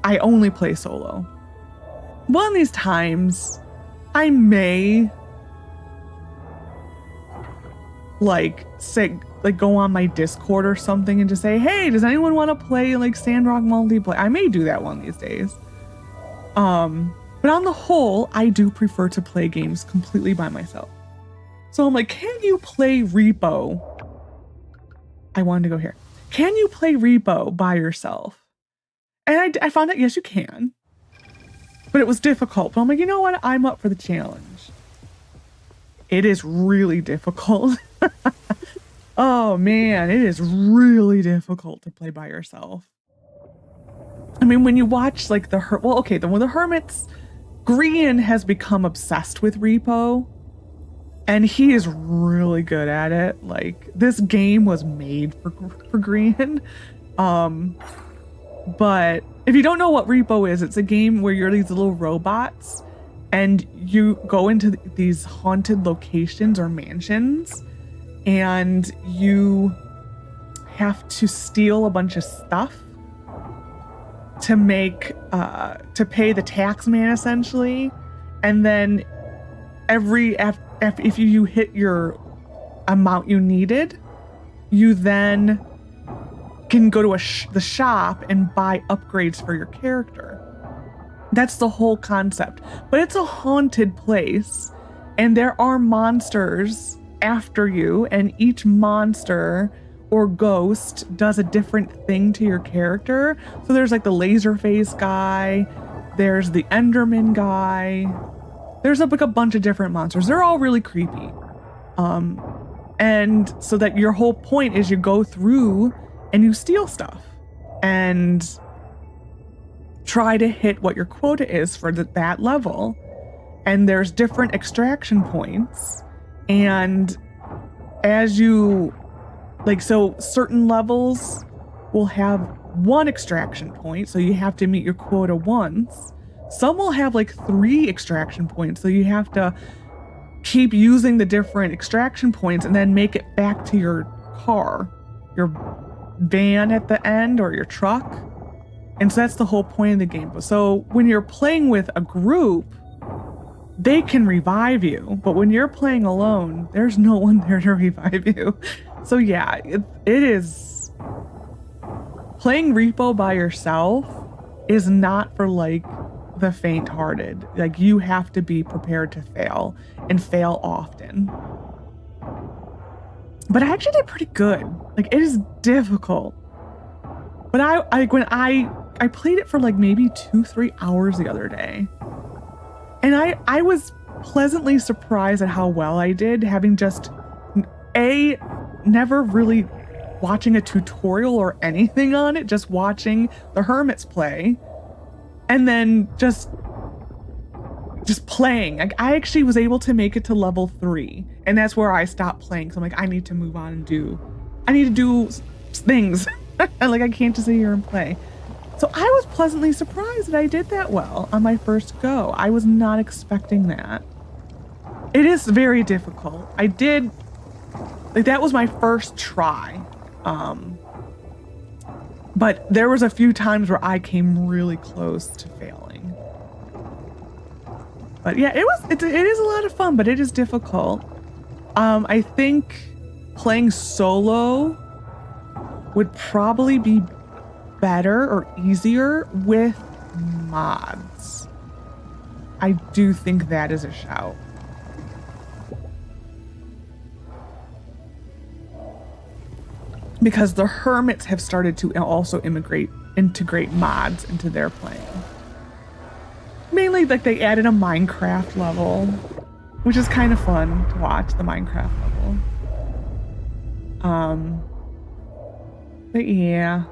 I only play solo. One of these times, I may say, go on my Discord or something and just say, hey, does anyone want to play like Sandrock multiplayer? I may do that one of these days. But on the whole, I do prefer to play games completely by myself. So I'm like, can you play Repo? I wanted to go here. Can you play Repo by yourself? And I found out, yes, you can. But it was difficult. But I'm like, you know what? I'm up for the challenge. It is really difficult. Oh, man. It is really difficult to play by yourself. I mean, when you watch, like, the Hermits... Grian has become obsessed with Repo, and he is really good at it. Like, this game was made for Grian. But if you don't know what Repo is, it's a game where you're these little robots, and you go into these haunted locations or mansions, and you have to steal a bunch of stuff to make to pay the tax man, essentially. And then if you hit your amount you needed, you then can go to the shop and buy upgrades for your character. That's the whole concept. But it's a haunted place, and there are monsters after you, and each monster or ghost does a different thing to your character. So there's like the laser face guy, there's the Enderman guy, there's like a bunch of different monsters. They're all really creepy. And so that your whole point is you go through and you steal stuff and try to hit what your quota is for that level. And there's different extraction points. And as you so certain levels will have one extraction point, so you have to meet your quota once. Some will have like 3 extraction points, so you have to keep using the different extraction points and then make it back to your car, your van at the end, or your truck. And so that's the whole point of the game. So when you're playing with a group, they can revive you, but when you're playing alone, there's no one there to revive you. So yeah, it is, playing Repo by yourself is not for like the faint-hearted. Like, you have to be prepared to fail and fail often. But I actually did pretty good. Like, it is difficult. But I played it for like maybe 2-3 hours the other day. And I was pleasantly surprised at how well I did, having just never really watching a tutorial or anything on it, just watching the hermits play, and then just playing. Like, I actually was able to make it to level 3, and that's where I stopped playing. So I'm like, I need to move on and I need to do things. Like, I can't just sit here and play. So I was pleasantly surprised that I did that well on my first go. I was not expecting that. It is very difficult. That was my first try. But there was a few times where I came really close to failing. But yeah, it is a lot of fun, but it is difficult. I think playing solo would probably be better or easier with mods. I do think that is a shout. Because the hermits have started to also integrate mods into their playing. Mainly, like, they added a Minecraft level, which is kind of fun to watch, the Minecraft level. But yeah.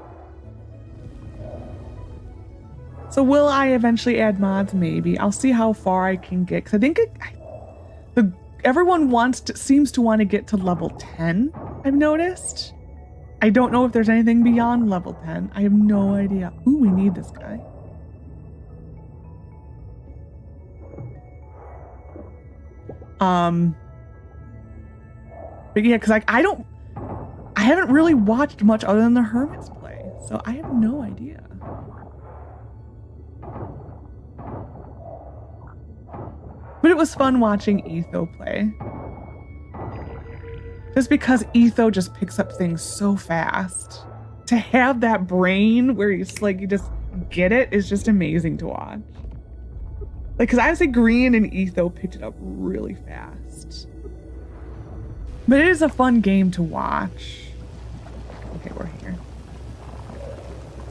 So will I eventually add mods? Maybe. I'll see how far I can get, because I think everyone seems to want to get to level 10, I've noticed. I don't know if there's anything beyond level 10. I have no idea. Ooh, we need this guy. But yeah, because I haven't really watched much other than the hermits play, so I have no idea. But it was fun watching Etho play. Just because Etho just picks up things so fast. To have that brain where it's like you just get it is just amazing to watch. Like, because I would say Green and Etho picked it up really fast. But it is a fun game to watch. Okay, we're here.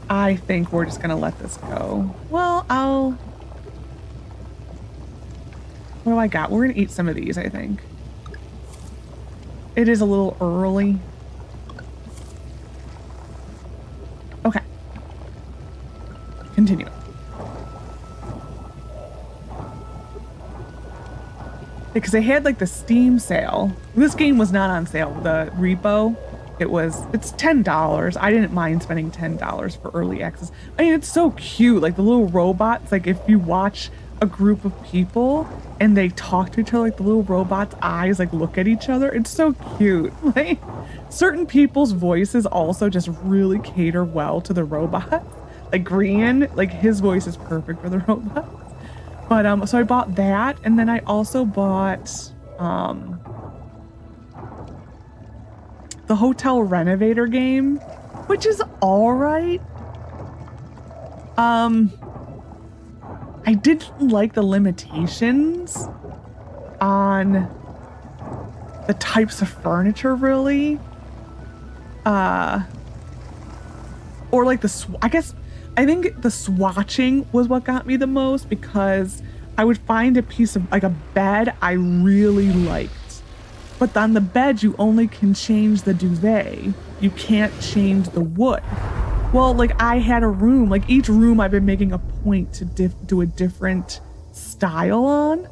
I think we're just gonna let this go. Well, what do I got? We're gonna eat some of these, I think. It is a little early. Okay. Continue. Because they had like the Steam sale. This game was not on sale. The repo, it's $10. I didn't mind spending $10 for early access. I mean, it's so cute. Like the little robots, like if you watch a group of people and they talk to each other, like the little robot's eyes like look at each other. It's so cute. Like certain people's voices also just really cater well to the robot. Like Green, like his voice is perfect for the robot. But so I bought that, and then I also bought the Hotel Renovator game, which is all right. I didn't like the limitations on the types of furniture, really. Or like I think the swatching was what got me the most, because I would find a piece of like a bed I really liked, but on the bed you only can change the duvet. You can't change the wood. Well, like I had a room, like each room I've been making a point to do a different style on.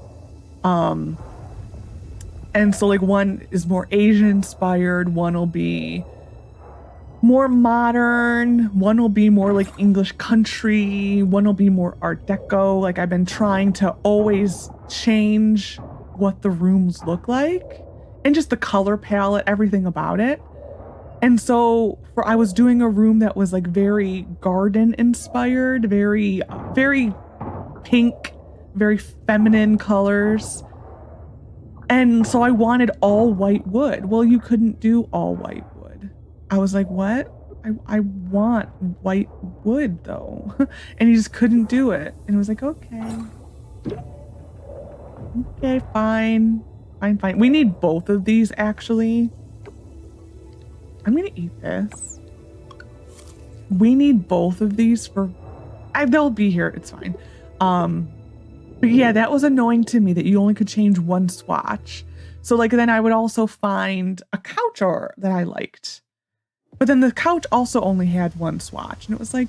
And so like one is more Asian inspired, one will be more modern, one will be more like English country, one will be more Art Deco. Like I've been trying to always change what the rooms look like and just the color palette, everything about it. And so I was doing a room that was like very garden inspired, very pink, very feminine colors. And so I wanted all white wood. Well, you couldn't do all white wood. I was like, what? I want white wood though. And he just couldn't do it. And it was like, okay. Okay, fine. We need both of these actually. I'm going to eat this. We need both of these for... they'll be here. It's fine. But yeah, that was annoying to me that you only could change one swatch. So like then I would also find a couch that I liked. But then the couch also only had one swatch. And it was like,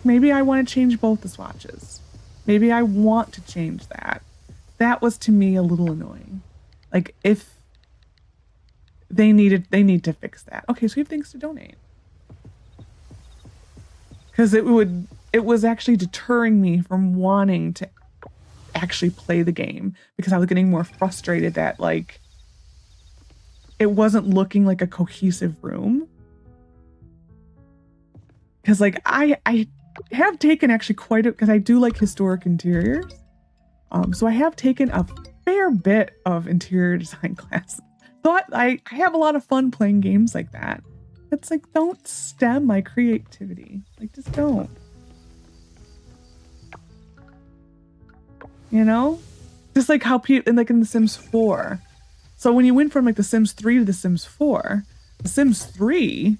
maybe I want to change both the swatches. Maybe I want to change that. That was to me a little annoying. Like if they need to fix that. Okay, so we have things to donate. Because it was actually deterring me from wanting to actually play the game because I was getting more frustrated that like it wasn't looking like a cohesive room. Because like I have taken actually quite a, because I do like historic interiors. So I have taken a fair bit of interior design classes. So I have a lot of fun playing games like that. It's like, don't stem my creativity. Like, just don't. You know? Just like how people, like in The Sims 4. So when you went from like The Sims 3 to The Sims 4, The Sims 3,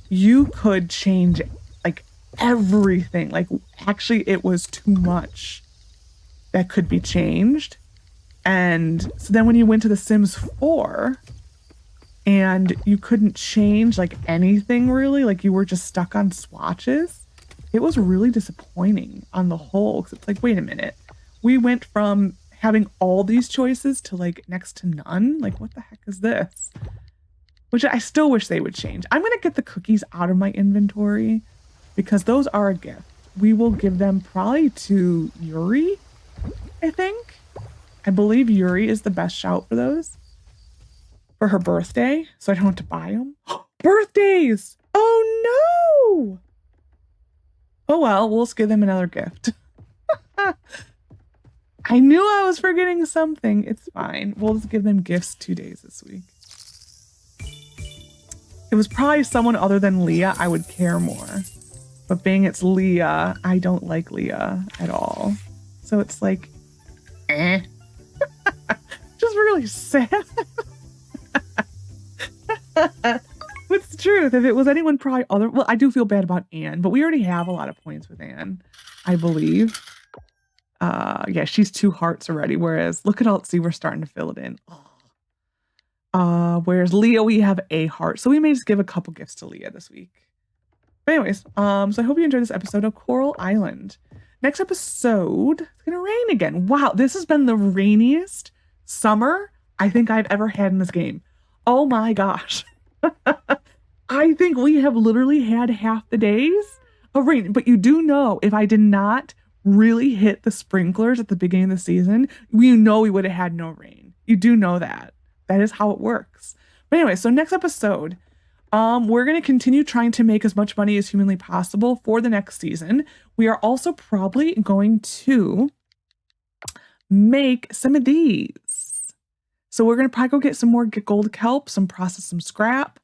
you could change like everything. Like, actually, it was too much that could be changed. And so then when you went to The Sims 4 and you couldn't change like anything really, like you were just stuck on swatches, it was really disappointing on the whole. 'Cause it's like, wait a minute. We went from having all these choices to like next to none. Like, what the heck is this? Which I still wish they would change. I'm going to get the cookies out of my inventory because those are a gift. We will give them probably to Yuri, I think. I believe Yuri is the best shout for those. For her birthday, so I don't have to buy them. Birthdays! Oh no! Oh well, we'll just give them another gift. I knew I was forgetting something. It's fine. We'll just give them gifts 2 days this week. It was probably someone other than Leah, I would care more. But being it's Leah, I don't like Leah at all. So it's like, just really sad. It's the truth. If it was anyone probably other, well, I do feel bad about Anne, but we already have a lot of points with Anne, I believe. Yeah, she's 2 hearts already. Whereas look at all, see, we're starting to fill it in. Whereas Leah, we have a heart. So we may just give a couple gifts to Leah this week. But anyways, so I hope you enjoyed this episode of Coral Island. Next episode, it's gonna rain again. Wow, this has been the rainiest summer I think I've ever had in this game. Oh my gosh. I think we have literally had half the days of rain. But you do know, if I did not really hit the sprinklers at the beginning of the season, we would have had no rain. You do know that. That is how it works. But anyway, so next episode, we're going to continue trying to make as much money as humanly possible for the next season. We are also probably going to make some of these. So we're going to probably go get some more gold kelp, process some scrap.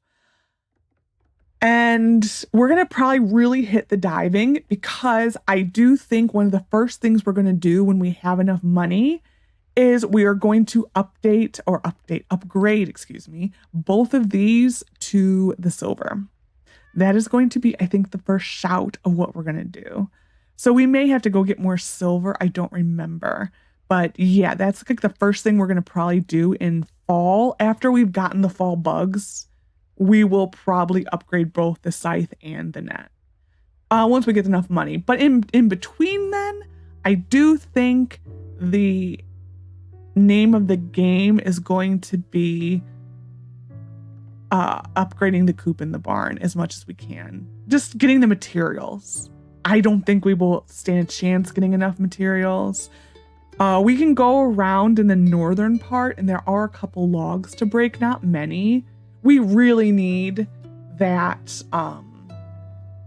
And we're going to probably really hit the diving because I do think one of the first things we're going to do when we have enough money is we are going to upgrade, both of these to the silver. That is going to be, I think, the first shout of what we're going to do. So we may have to go get more silver. I don't remember. But yeah, that's like the first thing we're going to probably do in fall. After we've gotten the fall bugs, we will probably upgrade both the scythe and the net once we get enough money. But in between then, I do think the name of the game is going to be upgrading the coop in the barn as much as we can. Just getting the materials. I don't think we will stand a chance getting enough materials. We can go around in the northern part and there are a couple logs to break, not many. We really need that,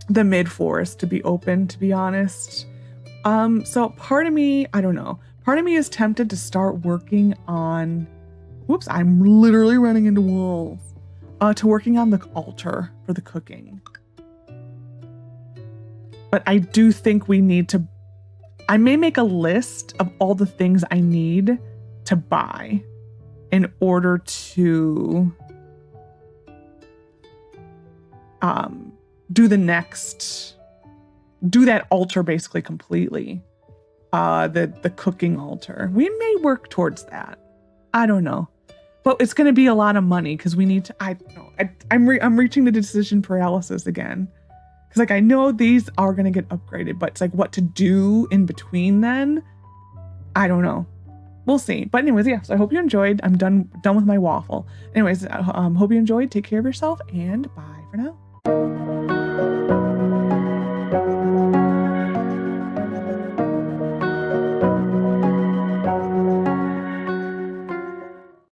the mid-forest to be open, to be honest. So part of me, I don't know. Part of me is tempted to start working on, whoops, I'm literally running into walls. To working on the altar for the cooking. But I do think we need to, I may make a list of all the things I need to buy in order to do that altar basically completely. The cooking altar. We may work towards that. I don't know. But it's going to be a lot of money because we need to, I don't know. I'm reaching the decision paralysis again. Because like I know these are going to get upgraded, but it's like what to do in between then. I don't know. We'll see. But anyways, yeah. So I hope you enjoyed. I'm done with my waffle. Anyways, hope you enjoyed. Take care of yourself and bye for now.